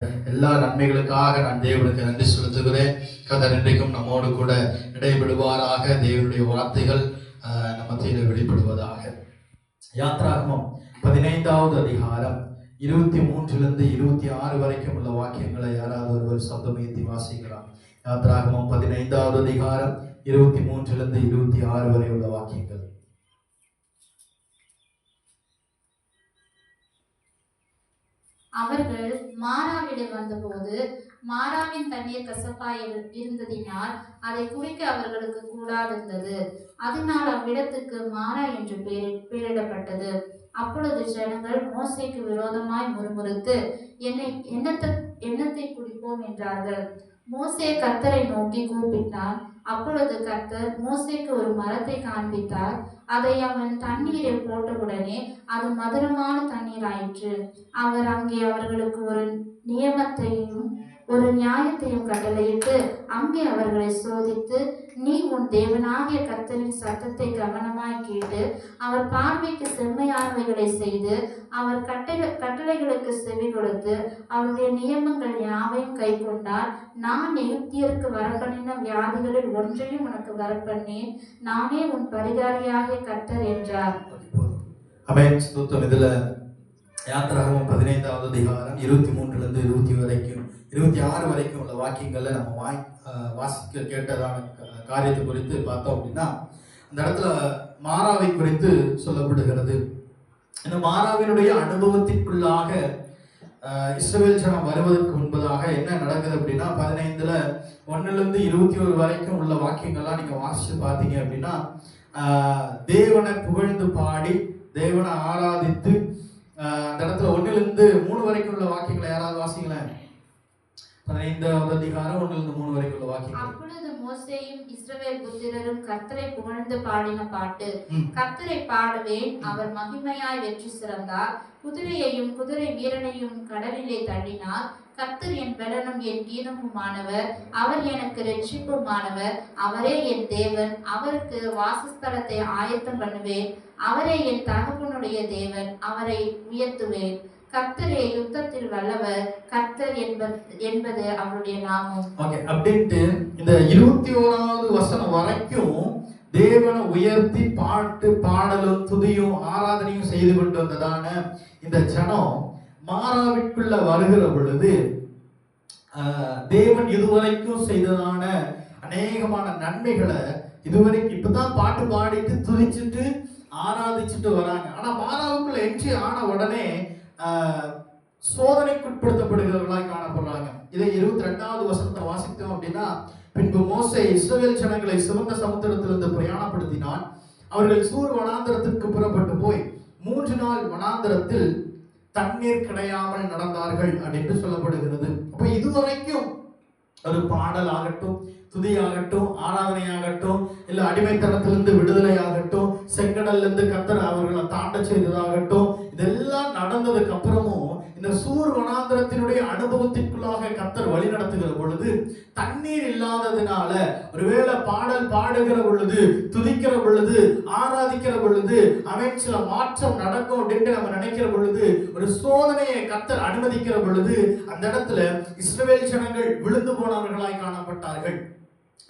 எல்லா நன்மைகளுக்காக நான் தேவனுக்கு நன்றி செலுத்துகிறேன். கர்த்தர் இன்றைக்கும் நம்மோடு கூட இடைபெறுவாராக. தேவனுடைய வார்த்தைகள் நம்ம மத்தியில் வெளிப்படுவதாக. யாத்ராகமம் 15வது அதிகாரம் 23 26 வரைக்கும் உள்ள வாக்கியங்களை யாராவது ஒருவர் சப்தமேத்தி வாசிக்கலாம். யாத்ராகமம் 15வது அதிகாரம் 23 26 வரை உள்ள வாக்கியங்கள். அவர்கள் மாராவிடம் வந்தபோது மாராவின் தண்ணீர் கசப்பாய் இருந்ததினால் அதை குடிக்க அவர்களுக்கு கூடாதிருந்தது. அதனால் அவ்விடத்துக்கு மாரா என்று பெயரிடப்பட்டது. அப்பொழுது ஜனங்கள் மோசேக்கு விரோதமாய் முறுமுறுத்து எண்ணத்தை குடிப்போம் என்றார்கள். மோசே கர்த்தரை நோக்கி கூப்பிட்டான். அப்பொழுது கர்த்தர் மோசேக்கு ஒரு மரத்தை காண்பித்தார். அதை அவன் தண்ணீரை போட்டவுடனே அது மதுரமான தண்ணீராயிற்று. அவர் அங்கே அவர்களுக்கு ஒரு நியமத்தையும் ஒரு நியாயத்தையும் கட்டளையிட்டு அங்கே அவர்களை சோதித்து, நீ உன் தேவனாகிய கர்த்தரின் சத்தத்தை கவனமாய் கேட்டு அவர் பார்வைக்கு செம்மையானவைகளை செய்து அவர் கட்டளைகளுக்கு செவி கொடுத்து அவருடைய நியமங்கள் யாவையும் கை கொண்டால் நான் எகிப்தியருக்கு வரப்பண்ணின வியாதிகளில் ஒன்றையும் உனக்கு வரப்பண்ணேன். நானே உன் பரிகாரியாகிய கர்த்தர் என்றார். இதுல யாத்ராகமம் 15வது அதிகாரம் 23 26 வரைக்கும் உள்ள வாக்கியங்கள்ல நம்ம வாசிக்க கேட்டதான காரியத்தை குறித்து பார்த்தோம் அப்படின்னா, அந்த இடத்துல மாராவை குறித்து சொல்லப்படுகிறது. இந்த மாராவினுடைய அனுபவத்திற்குள்ளாக இஸ்ரவேல் ஜனம் வருவதற்கு முன்பதாக என்ன நடக்குது அப்படின்னா, 15 21 வரைக்கும் உள்ள வாக்கியங்கள்லாம் நீங்க வாசிச்சு பார்த்தீங்க அப்படின்னா, தேவனை புகழ்ந்து பாடி தேவனை ஆராதித்து அந்த இடத்துல 1 வரைக்கும் உள்ள வாக்கியங்களை யாராவது வாசிங்களேன். 15வது அதிகாரம் 1 வரைக்கும் உள்ள வாக்கியங்கள். அப்பொழுது மோசேயும் இஸ்ரவேல் புத்திரரும் கர்த்தரை புகழ்ந்து பாடின பாட்டு. கர்த்தரை பாடுவேன், அவர் மகிமையாய் வெற்றி சிறந்தார். குதிரையையும் குதிரை வீரனையும் கடலிலே தள்ளினார். கர்த்தர் என் பலனும் என் கீதமுமானவர், அவர் எனக்கு இரட்சிப்புமானவர். அவரே என் தேவன், அவருக்கு வாசஸ்தலத்தை ஆயத்தம் பண்ணுவேன். அவரே என் தகப்பனுடைய தேவன், அவரை உயர்த்துவேன். கர்த்தரே யுத்தத்தில் வல்லவர், கர்த்தர் என்பது அவருடைய நாமம். அப்படின்ட்டு இந்த 21வது வசனம் வரைக்கும் தேவனை உயர்த்தி பாடலும் துதியும் ஆராதனையும் செய்து கொண்டு வந்ததான இந்த ஜனம் மாராவிற்குள்ள வருகிற பொழுது தேவன் இதுவரைக்கும் செய்ததான அநேகமான நன்மைகளை இதுவரைக்கும் இப்பதான் பாட்டு பாடிட்டு துதிச்சுட்டு ஆராதிச்சுட்டு வராங்க. ஆனா மாராவுக்குள்ள என்ட்ரி ஆன உடனே சோதனைக்குட்படுத்தப்படுகிறவர்களாய் காணப்படுறாங்க. இதை 22வது வசனத்தை வாசித்தோம் அப்படின்னா, பின்பு மோசே இஸ்ரவேல் ஜனங்களை சிவந்த சமுத்திரத்திலிருந்து பிரயாணப்படுத்தினான். அவர்கள் சூர் வனாந்தரத்திற்கு புறப்பட்டு போய் 3 நாள் வனாந்தரத்தில் தண்ணீர் கிடையாமல் நடந்தார்கள் அப்படின்னு சொல்லப்படுகிறது. அப்ப இதுவரைக்கும் ஒரு பாடல் ஆகட்டும், துதியாகட்டும், ஆராதனையாகட்டும், இல்ல அடிமைத்தனத்திலிருந்து விடுதலை ஆகட்டும், செங்கடல்ல இருந்து கர்த்தர் அவர்களை தாண்ட செய்ததாகட்டும், இதெல்லாம் நடந்ததுக்கு அப்புறமும் இந்த சூர் வனாந்தரத்தினுடைய அனுபவத்திற்குள்ளாக கர்த்தர் வழி நடத்துகிற பொழுது தண்ணீர் இல்லாததுனால ஒருவேளை பாடல் பாடுகிற பொழுது, துதிக்கிற பொழுது, ஆராதிக்கிற பொழுது அவன் சில மாற்றம் நடக்கும் அப்படின்னு நம்ம நினைக்கிற பொழுது, ஒரு சோதனையை கர்த்தர் அனுமதிக்கிற பொழுது அந்த இடத்துல இஸ்ரவேல் ஜனங்கள் விழுந்து போனவர்களாய் காணப்பட்டார்கள்.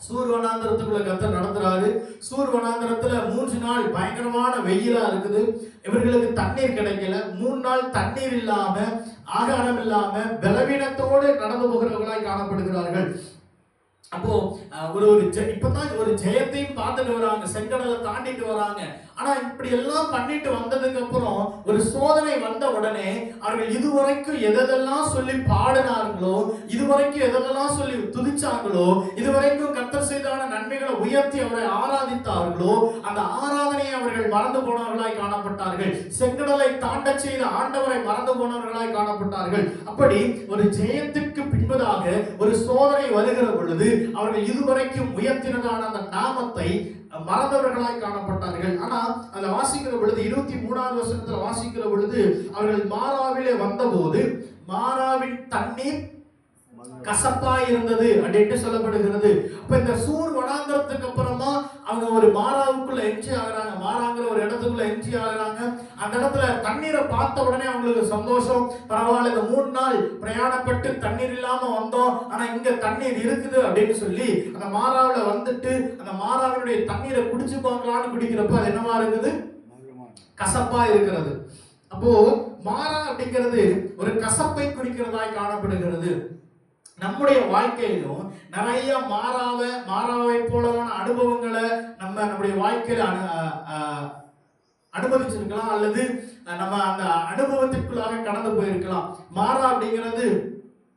சூர் வனாந்தரத்துக்குள்ள கர்த்தர் நடத்துறாரு. சூர் வனாந்தரத்துல 3 நாள் பயங்கரமான வெயிலா இருக்குது. இவர்களுக்கு தண்ணீர் கிடைக்கல. 3 நாள் தண்ணீர் இல்லாம, ஆகாரம் இல்லாம, பலவீனத்தோடு நடந்து போகிறவர்களாய் காணப்படுகிறார்கள். அப்போ இப்பதான் ஒரு ஜெயத்தையும் பார்த்துட்டு வராங்க, செங்கடலை தாண்டிட்டு வராங்க. ஆனா இப்படி எல்லாம் பண்ணிட்டு வந்ததுக்கு அப்புறம் ஒரு சோதனை வந்த உடனே அவர்கள் இதுவரைக்கும் எதெல்லாம் சொல்லி பாடினார்களோ, இதுவரைக்கும் எதெல்லாம் சொல்லி துதிச்சாங்களோ, இதுவரைக்கும் கர்த்தர் செய்தான நன்மைகளை உயர்த்தி அவரை ஆராதித்தார்களோ, அந்த ஆராதனையை அவர்கள் மறந்து போனவர்களாய் காணப்பட்டார்கள். செங்கடலை தாண்ட செய்த ஆண்டவரை மறந்து போனவர்களாய் காணப்பட்டார்கள். அப்படி ஒரு ஜெயத்திற்கு பின்பதாக ஒரு சோதனை வருகிற பொழுது அவர்கள் இதுவரைக்கும் உயர்த்தினதான அந்த நாமத்தை மறந்தவர்களாய் காணப்பட்டார்கள். ஆனா அதுல வாசிக்கிற பொழுது 23வது வசனத்துல வாசிக்கிற பொழுது, அவர்கள் மாராவிலே வந்தபோது மாராவின் தண்ணீர் கசப்பாய் இருந்தது அப்படின்னு சொல்லப்படுகிறது. அப்ப இந்த சூர் வனாந்தரத்துக்கு அப்புறமா அவங்க ஒரு மாராவுக்குள்ள என்ட்ரி ஆகுறாங்க, மாறாங்கிற ஒரு இடத்துக்குள்ள என்ட்ரி ஆகுறாங்க. அந்த இடத்துல தண்ணீரை பார்த்த உடனே அவங்களுக்கு சந்தோஷம். பரவாயில்ல, இந்த 3 நாள் பிரயாணப்பட்டு தண்ணீர் இல்லாம வந்தோம், ஆனா இங்க தண்ணீர் இருக்குது அப்படின்னு சொல்லி அந்த மாறாவில வந்துட்டு அந்த மாறாவினுடைய தண்ணீரை குடிச்சு பார்க்கலான்னு குடிக்கிறப்ப அது என்னவா இருக்குது? கசப்பா இருக்கிறது. அப்போ மாறா அப்படிங்கிறது ஒரு கசப்பை குறிக்கிறதாய் காணப்படுகிறது. நம்முடைய வாழ்க்கையிலும் நிறைய மாறாவை போலவான அனுபவங்களை நம்முடைய வாழ்க்கையில அனுபவிச்சிருக்கலாம், அல்லது நம்ம அந்த அனுபவத்திற்குள்ளாக கடந்து போயிருக்கலாம். மாறா அப்படிங்கிறது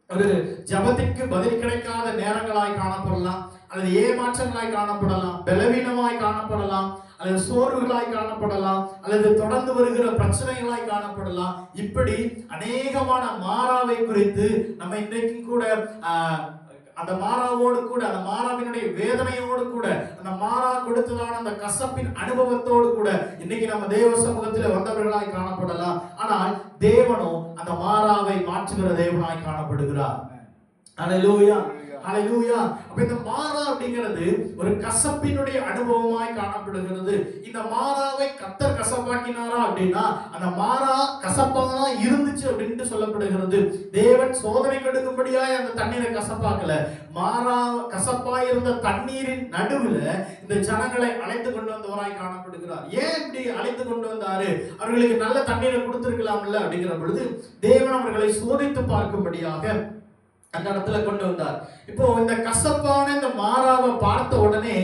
ஒரு ஜபத்திற்கு பதில் கிடைக்காத நேரங்களாய் காணப்படலாம், அல்லது ஏமாற்றங்களாய் காணப்படலாம், பலவீனமாய் காணப்படலாம், அல்லது சோர்வுகளாய் காணப்படலாம், அல்லது தொடர்ந்து வருகிற பிரச்சனைகளாய் காணப்படலாம். இப்படி அநேகமான மாறாவை குறித்து நம்ம இன்றைக்கும் கூட அந்த மாறாவோடு கூட, அந்த மாறாவினுடைய வேதனையோடு கூட, அந்த மாறா கொடுத்ததான அந்த கசப்பின் அனுபவத்தோடு கூட இன்னைக்கு நம்ம தேவ சமூகத்தில் வந்தவர்களாய் காணப்படலாம். ஆனால் தேவனோ அந்த மாறாவை மாற்றுகிற தேவனாய் காணப்படுகிறார். ஹல்லேலூயா, ஹல்லேலூயா. அப்ப இந்த மாறா அப்படிங்கிறது ஒரு கசப்பினுடைய அனுபவமாய் காணப்படுகிறது. இந்த மாறாவை கர்த்தர் கசப்பாக்கினாரா அப்படின்னா அந்த மாறா கசப்பாக இருந்துச்சு அப்படின்னு சொல்லப்படுகிறது. தேவன் சோதனை கொடுக்கும்படியாய் அந்த தண்ணீரை கசப்பாக்கல. மாறா கசப்பாய் இருந்த தண்ணீரின் நடுவுல இந்த ஜனங்களை அழைத்து கொண்டு வந்தவராய் காணப்படுகிறார். ஏன் இப்படி அழைத்து கொண்டு வந்தாரு? அவர்களுக்கு நல்ல தண்ணீரை கொடுத்திருக்கலாம்ல அப்படிங்கிற பொழுது தேவன் அவர்களை சோதித்து பார்க்கும்படியாக அந்த இடத்துல கொண்டு வந்தார். இப்போ இந்த கசப்பான இந்த மாறாவை பார்த்த உடனே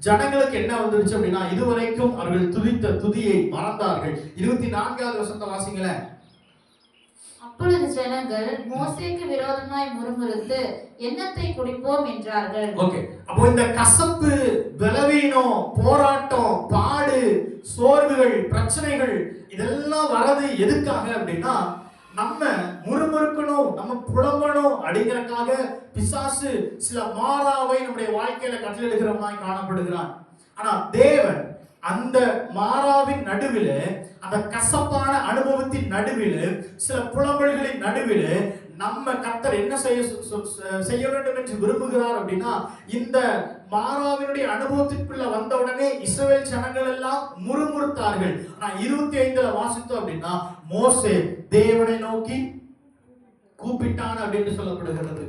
ஜனங்களுக்கு என்ன வந்துருச்சு அப்படின்னா, இதுவரைக்கும் அவர்கள் துதித்த துதியை மறந்தார்கள். 24வது வசனத்தை வாசிங்களேன். அப்பொழுது ஜனங்கள் மோசேக்கு விரோதமாய் முறுமுறுத்து என்னத்தை குடிப்போம் என்றார்கள். ஓகே, அப்போ இந்த கசப்பு, பலவீனம், போராட்டம், பாடு, சோர்வுகள், பிரச்சனைகள் இதெல்லாம் வரது எதுக்காக அப்படின்னா, நம்ம முறுமுறுக்கணும், நம்ம புலம்பணும் அப்படிங்கறதுக்காக பிசாசு சில மாறாவை நம்முடைய வாழ்க்கையில கட்டளையிடுகிறவனாய் காணப்படுகிறான். ஆனா தேவன் அந்த மாறாவின் நடுவில், அந்த கசப்பான அனுபவத்தின் நடுவில், சில புலம்பல்களின் நடுவில் நம்ம கர்த்தர் என்ன செய்ய வேண்டும் என்று விரும்புகிறார் அப்படின்னா, இந்த மாறாவினுடைய அனுபவத்திற்குள்ள வந்த உடனே இஸ்ரவேல் ஜனங்கள் எல்லாம் முறுமுறுத்தார்கள். ஆனா 25ல வாசித்தோம் அப்படின்னா, மோசே தேவனை நோக்கி கூப்பிட்டான் அப்படின்னு சொல்லப்படுகிறது.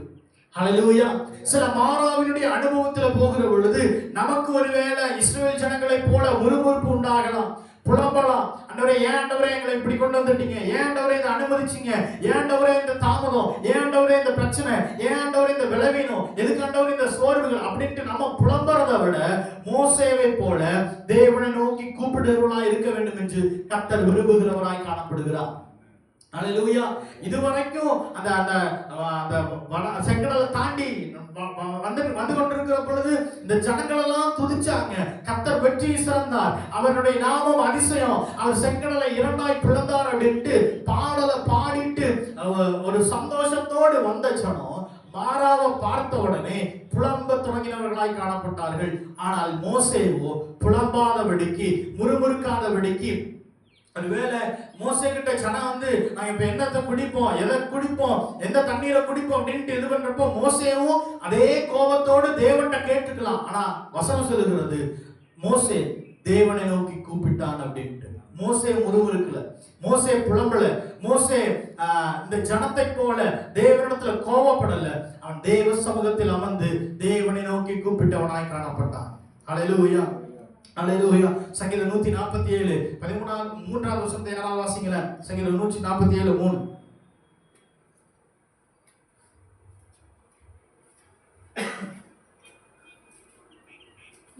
ஹல்லேலூயா. சில மாறாவினுடைய அனுபவத்துல போகிற பொழுது நமக்கு ஒருவேளை இஸ்ரவேல் ஜனங்களை போல முறுமுறுப்பு உண்டாகலாம், புலம்பலாம். ஆண்டவரே, ஏன் ஆண்டவரே எங்களை இப்படி கொண்டு வந்துட்டீங்க? ஏன் ஆண்டவரே இதை அனுமதிச்சீங்க? ஏன் ஆண்டவரே இந்த தாமதம்? ஏன் ஆண்டவரே இந்த பிரச்சனை? ஏன் ஆண்டவரே இந்த பலவீனம்? எதுக்கு ஆண்டவரே இந்த சோர்வுகள் அப்படின்ட்டு நம்ம புலம்புறதை விட மோசேவை போல தேவனை நோக்கி கூப்பிடுகிறவர்களாய் இருக்க வேண்டும் என்று கர்த்தர் விரும்புகிறவராய் காணப்படுகிறார். ஹல்லேலூயா. இதுவரைக்கும் அந்த அந்த அந்த செங்கடலை தாண்டி வந்து கொண்டிருக்கிற பொழுது இந்த ஜனங்கள் எல்லாம் துதிச்சாங்க. கர்த்தர் வெற்றியை சிறந்தார், அவருடைய நாமம் அதிசயம், அவர் செங்கடலை 2ஆய் பிளந்தார் அப்படின்ட்டு பாடலை பாடிட்டு ஒரு சந்தோஷத்தோடு வந்த ஜனம் மாறாவை பார்த்த உடனே புலம்ப தொடங்கினவர்களாய் காணப்பட்டார்கள். ஆனால் மோசேவோ புலம்பாதபடிக்கு, முறுமுறுக்காதபடிக்கு, ஒருவேளை மோசே கிட்ட ஜனம் வந்து நாங்க இப்ப என்னத்தை குடிப்போம், எதை குடிப்போம், எந்த தண்ணீரை குடிப்போம் அப்படின்ட்டு இது பண்றப்போ மோசேவும் அதே கோபத்தோடு தேவன்கிட்ட கேட்டுக்கலாம். ஆனா வசனம் சொல்லுகிறது, மோசே தேவனை நோக்கி கூப்பிட்டான் அப்படின்ட்டு. மோசே முறுமுறுக்கல, மோசே புலம்பல, மோசே இந்த ஜனத்தை போல தேவனிடத்துல கோபப்படல. அவன் தேவ சமூகத்தில் அமர்ந்து தேவனை நோக்கி கூப்பிட்டவனாய் காணப்பட்டான். ஹல்லேலூயா, ஹல்லேலூயா. சங்கீதம் 147 13வது வசனத்தை யாராவது வாசிங்களேன். சங்கீதம் 147:3.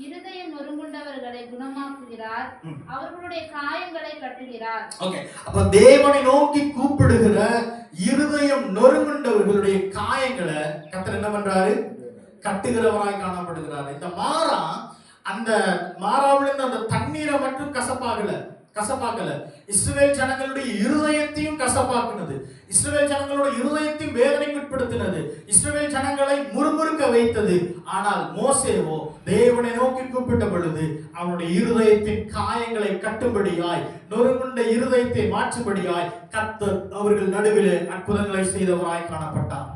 இருதயம் நொறுங்குண்டவர்களை குணமாக்குகிறார், அவர்களுடைய காயங்களை கட்டுகிறார். ஓகே, அப்ப தேவனை நோக்கி கூப்பிடுகிற இருதயம் நொறுங்குண்டவர்களுடைய காயங்களை கர்த்தர் என்ன பண்றாரு? கட்டுகிறவராய் காணப்படுகிறார். இந்த மாறா அந்த மாறாவிலிருந்து அந்த தண்ணீரை மட்டும் கசப்பாக்கல, இஸ்ரவேல் ஜனங்களுடைய இருதயத்தையும் கசப்பாக்குனது, இஸ்ரவேல் ஜனங்களுடைய இருதயத்தையும் வேதனைக்கு உட்படுத்தினது, இஸ்ரவேல் ஜனங்களை முறுமுறுக்க வைத்தது. ஆனால் மோசேவோ தேவனை நோக்கி கூப்பிட்ட பொழுது அவனுடைய இருதயத்தின் காயங்களை கட்டும்படியாய், நொறுங்குண்ட இருதயத்தை மாற்றும்படியாய் கர்த்தர் அவர்கள் நடுவிலே அற்புதங்களை செய்தவராய் காணப்பட்டார்.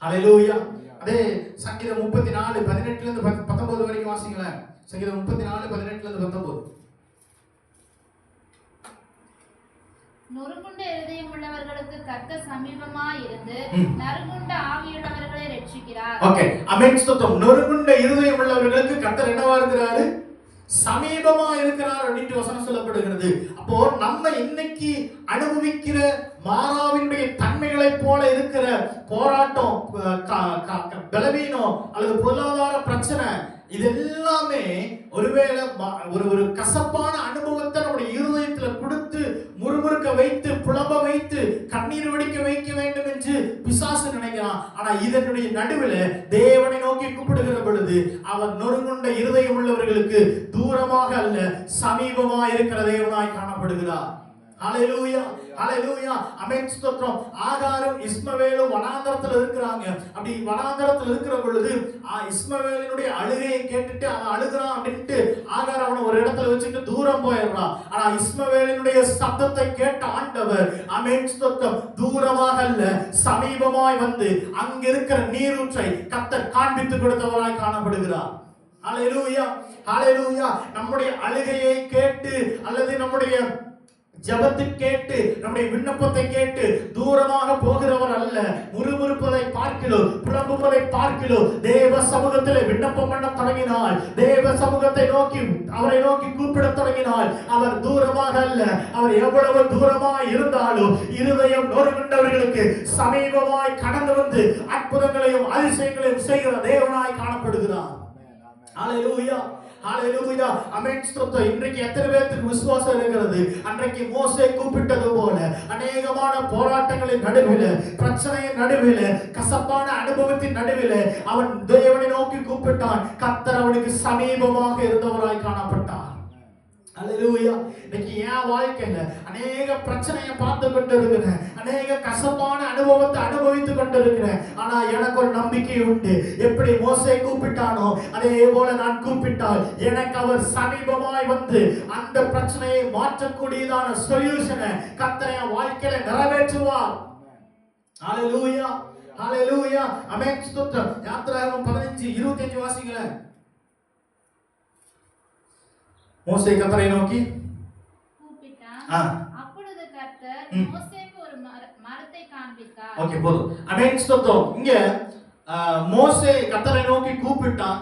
ஹல்லேலூயா. அதே சங்கீதம் 34:18-19 வரைக்கும் வாசிங்களேன். சங்கீதம் 34:18-19. நொறுங்குண்ட இருதயம் உள்ளவர்களுக்கு கர்த்தர் சமீபமாய் இருந்து ம். நறுங்குண்ட ஆவியுள்ளவர்களை ரட்சிக்கிறார். ஓகே, ஆமென் ஸ்தோத்திரம். நொறுங்குண்ட இருதயம் உள்ளவர்களுக்கு கர்த்தர் என்னவா இருக்கிறாரு? சமீபமா இருக்கிறார் அப்படின்னு வசனம் சொல்லப்படுகிறது. அப்போ நம்ம இன்னைக்கு அனுபவிக்கிற மாறாவினுடைய தன்மைகளைப் போல இருக்கிற போராட்டம், பலவீனம் அல்லது பொருளாதார பிரச்சனை, இது எல்லாமே ஒருவேளை ஒரு கசப்பான அனுபவத்தை நம்முடைய இருதயத்துல கொடுத்து முறுமுறுக்க வைத்து புலம்ப வைத்து கண்ணீர் வடிக்க வைக்க வேண்டும் என்று பிசாசு நினைக்கிறான். ஆனா இதனுடைய நடுவில் தேவனை நோக்கி கூப்பிடுகிற பொழுது அவர் நொறுங்குண்ட இருதயம் உள்ளவர்களுக்கு தூரமாக அல்ல சமீபமா இருக்கிற தேவனாய் காணப்படுகிறார். ஹalleluya, ஹalleluya, ஆமென் ஸ்தோத்திரம். ஆகாரும் இஸ்மவேலும் வனாந்தரத்துல இருக்கிறாங்க. அப்படி வனாந்தரத்துல இருக்கிற பொழுது இஸ்மவேலினுடைய அழுகையை கேட்டுட்டு அவன் அழுகிறான் அப்படின்ட்டு ஆகார் அவனை ஒரு இடத்துல வச்சுட்டு தூரம் போயிடுறான். ஆனா இஸ்மவேலினுடைய சத்தத்தை கேட்ட ஆண்டவர் ஆமென் ஸ்தோத்திரம் தூரமாக அல்ல சமீபமாய் வந்து அங்க இருக்கிற நீரூற்றை கர்த்தர் காண்பித்து கொடுத்தவராய் காணப்படுகிறார். ஹalleluya, ஹalleluya. நம்முடைய அழுகையை கேட்டு அல்லது நம்முடைய ஜெபத்தை கேட்டு நம்முடைய விண்ணப்பத்தை கேட்டு தூரமாக போகிறவர் அல்ல. முறுமுறுப்பதை பார்க்கிறோம், புலம்புவதை பார்க்கிறோம். தேவ சமூகத்தில் விண்ணப்பம் பண்ண தொடங்கினால், தேவ சமூகத்தை நோக்கி அவரை நோக்கி கூப்பிட தொடங்கினால் அவர் தூரமாக அல்ல. அவர் எவ்வளவு தூரமாய் இருந்தாலும் இருதயம் நொறுங்குண்டவர்களுக்கு சமீபமாய் கடந்து வந்து அற்புதங்களையும் அதிசயங்களையும் செய்கிற தேவனாய் காணப்படுகிறார். ஹalleluya, ஹalleluya, ஆமென் ஸ்தோத்திரம். இன்றைக்கு எத்தனை பேருக்கு விசுவாசம் இருக்கிறது? அன்றைக்கு மோசே கூப்பிட்டது போல அநேகமான போராட்டங்களின் நடுவில், பிரச்சனையின் நடுவில், கசப்பான அனுபவத்தின் நடுவில் அவன் தேவனை நோக்கி கூப்பிட்டான். கர்த்தர் அவனுக்கு சமீபமாக இருந்தவராய் காணப்பட்டார். ஹalleluya. இன்னைக்கு என் வாழ்க்கையில அநேக பிரச்சனையை பார்த்து கொண்டு இருக்கிறேன், அநேக கசப்பான அனுபவத்தை அனுபவித்துக் கொண்டு இருக்கிறேன். ஆனா எனக்கு ஒரு நம்பிக்கை உண்டு. எப்படி மோசே கூப்பிட்டானோ அதே போல நான் கூப்பிட்டால் எனக்கு அவர் சமீபமாய் வந்து அந்த பிரச்சனையை மாற்றக்கூடியதான சொல்யூஷனை கர்த்தர் என் வாழ்க்கையில நிறைவேற்றுவார். ஹalleluya, ஹalleluya, ஆமென் ஸ்தோத்திரம். யாத்திராகமம் 15:25 வாசிங்களேன். மோசே கர்த்தரை நோக்கி கூப்பிட்டான். அப்பொழுது கர்த்தர் மோசேக்கு ஒரு மரத்தை காண்பித்தார். ஓகே, போதும். ஆமென் ஸ்தோத்திரம். இங்க மோசே கர்த்தரை நோக்கி கூப்பிட்டான்.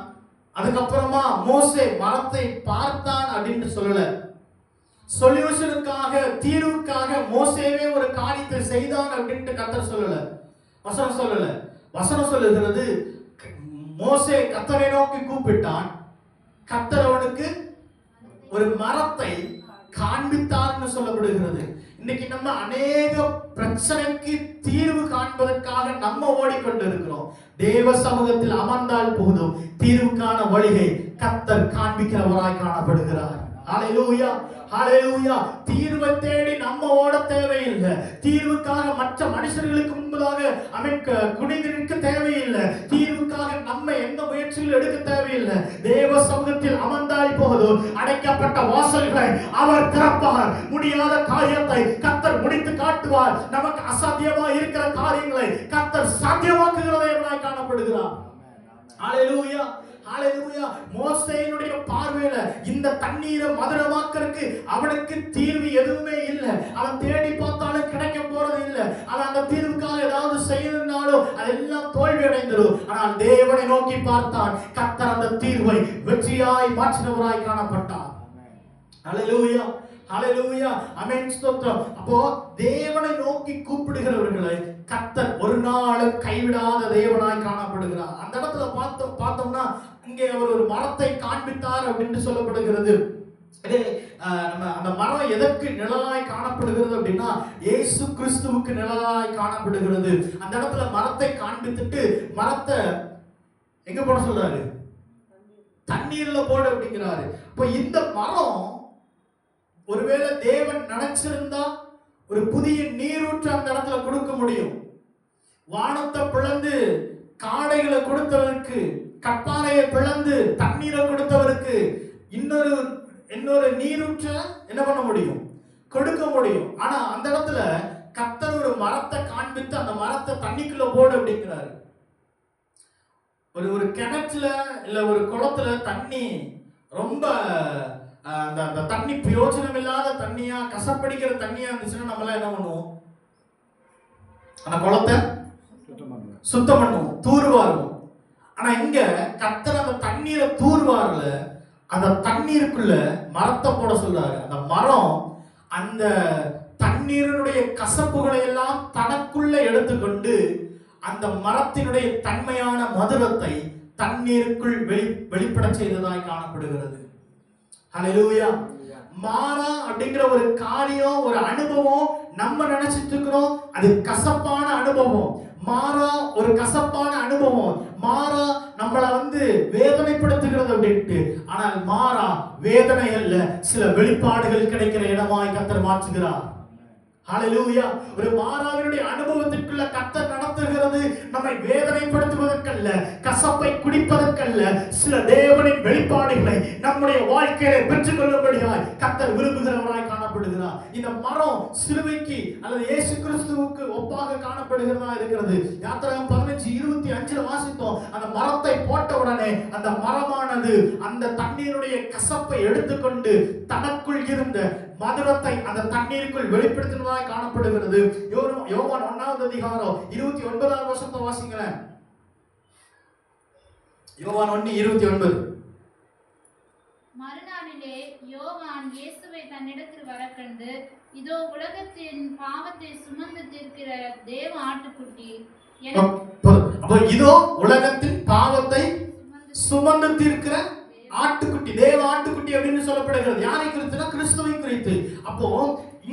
அதுக்கப்புறமா மோசே மரத்தை பார்த்தான் அப்படின்னு சொல்லல. சொல்யூஷனுக்காக, தீர்வுக்காக மோசேவே ஒரு காரியத்தை செய்தான் அப்படின்ட்டு கர்த்தர் சொல்லல, வசனம் சொல்லல. வசனம் சொல்லுகிறது மோசே கர்த்தரை நோக்கி கூப்பிட்டான், கர்த்தர் அவனுக்கு ஒரு மரத்தை காண்பித்தார்னு சொல்லப்படுகிறது. இன்னைக்கு நம்ம அநேக பிரச்சனைக்கு தீர்வு காண்பதற்காக நம்ம ஓடிக்கொண்டு இருக்கிறோம். தேவ சமூகத்தில் அமர்ந்தால் போதும் தீர்வுக்கான வழியை கர்த்தர் காண்பிக்கிறவராய் காணப்படுகிறார். ஹalleluya, ஹalleluya. தீர்வை தேடி நம்ம ஓட தேவையில்லை. தீர்வுக்காக மற்ற மனுஷர்களுக்கு முன்பதாக குனிந்து நிற்க தேவையில்லை. தீர்வுக்காக நம்ம எந்த முயற்சிகள் எடுக்க தேவையில்லை. தேவ சமூகத்தில் அமர்ந்தால் போதும் அடைக்கப்பட்ட வாசல்களை அவர் திறப்பார். முடியாத காரியத்தை கர்த்தர் முடித்து காட்டுவார். நமக்கு அசாத்தியமா இருக்கிற காரியங்களை கர்த்தர் சாத்தியமாக்குகிறதை காணப்படுகிறார். ஹalleluya, ஹalleluya. மோசேயினுடைய பார்வையில இந்த தண்ணீரை மதுரமாக்கறதுக்கு அவனுக்கு தீர்வு எதுவுமே இல்லை. அவன் தேடி பார்த்தாலும் கிடைக்க போறது இல்லை. அவன் அந்த தீர்வுக்காக ஏதாவது செய்யணும்னாலும் அதெல்லாம் தோல்வி அடைந்துடும். ஆனால் தேவனை நோக்கி பார்த்தான். கர்த்தர் அந்த தீர்வை வெற்றியாய் மாற்றினவராய் காணப்பட்டார். ஹalleluya, ஹalleluya, ஆமென் ஸ்தோத்திரம். அப்போ தேவனை நோக்கி கூப்பிடுகிறவர்களை கர்த்தர் ஒரு நாளும் கைவிடாத தேவனாய் காணப்படுகிறார். அந்த இடத்துல பார்த்தோம்னா இங்கே அவர் ஒரு மரத்தை காண்பித்தார் அப்படின்னு சொல்லப்படுகிறது. நம்ம அந்த மரம் எதற்கு நிழலாய் காணப்படுகிறது அப்படின்னா இயேசு கிறிஸ்துவுக்கு நிழலாய் காணப்படுகிறது. அந்த இடத்துல மரத்தை காண்பித்துட்டு மரத்தை எங்க போட சொல்றாரு? தண்ணீர்ல போடு அப்படிங்கிறாரு. இப்போ இந்த மரம் ஒருவேளை தேவன் நினைச்சிருந்தா ஒரு புதிய நீரூற்று அந்த இடத்துல கொடுக்க முடியும். வானத்தை பிளந்து காடைகளை கொடுத்தவருக்கு, கற்பாறையை பிளந்து தண்ணீரை கொடுத்தவருக்கு இன்னொரு நீரூற்ற என்ன பண்ண முடியும்? கொடுக்க முடியும். ஆனா அந்த இடத்துல கர்த்தர் ஒரு மரத்தை காண்பித்து அந்த மரத்தை தண்ணிக்குள்ள போடு அப்படிங்கிறாரு. ஒரு கிணற்றுல இல்ல ஒரு குளத்துல தண்ணி ரொம்ப அந்த அந்த தண்ணி பிரயோஜனம் இல்லாத தண்ணியா, கசப்படிக்கிற தண்ணியா இருந்துச்சுன்னா நம்மளாம் என்ன பண்ணுவோம்? அந்த குளத்தை சுத்தம் பண்ணுவோம், தூர்வாருவோம். ஆனா இங்க கர்த்தர் அந்த தண்ணீரை தூர்வாரல, அந்த தண்ணீருக்குள்ள மரத்தை போட சொல்றாரு. அந்த மரம் அந்த தண்ணீரினுடைய கசப்புகளை எல்லாம் தனக்குள்ள எடுத்துக்கொண்டு அந்த மரத்தினுடைய தன்மையான மதுரத்தை தண்ணீருக்குள் வெளிப்பட செய்ததாய் காணப்படுகிறது. ஹல்லேலூயா. மாறா அப்படிங்கிற ஒரு காரியம், ஒரு அனுபவம் நம்ம நினைச்சிட்டு இருக்கிறோம் அது கசப்பான அனுபவம். மாறா ஒரு கசப்பான அனுபவம், மாறா நம்மளை வேதனைப்படுத்துகிறது அப்படின்ட்டு. ஆனால் மாறா வேதனை அல்ல, சில வெளிப்பாடுகள் கிடைக்கிற இடமாய் கர்த்தர் மாற்றுகிறார். ஹல்லேலூயா. ஒரு மாறாவினுடைய அனுபவத்திற்குள்ள கர்த்தர் நடத்துகிறது நம்மை வேதனைப்படுத்துவதற்கல்ல, கசப்பை குடிப்பதற்கல்ல, சில தேவனின் வெளிப்பாடுகளை நம்முடைய வாழ்க்கையில பெற்றுக்கொள்ளும்படியாய் கர்த்தர் விரும்புகிறவராய் காணப்படுகிறார். இந்த மரம் சிலுவைக்கு அல்லது இயேசு கிறிஸ்துவுக்கு ஒப்பாக காணப்படுகிறதா இருக்கிறது. யாத்திராகமம் 15:25 வாசித்தோம். அந்த மரத்தை போட்ட உடனே அந்த மரமானது அந்த தண்ணீருடைய கசப்பை எடுத்துக்கொண்டு தனக்குள் இருந்த மதுரத்தை அந்த தண்ணீருக்குள் வெளிப்படுத்தினதாய் காணப்படுகிறது. யோவான் 1வது அதிகாரம் 29வது வசனத்தை வாசிங்களேன். யோவான் 1:29. மறுநாளிலே யோவான் இயேசுவை தன்னிடத்தில் வரக்கண்டு, இதோ உலகத்தின் பாவத்தை சுமந்து தீர்க்கிற தேவ ஆட்டுக்குட்டி. அப்போ இதோ உலகத்தின் பாவத்தை சுமந்து தீர்க்கிற ஆட்டுக்குட்டி, தேவ ஆட்டுக்குட்டி அப்படின்னு சொல்லப்படுகிறது. யாரை குறித்துனா கிறிஸ்துவை குறித்து. அப்போ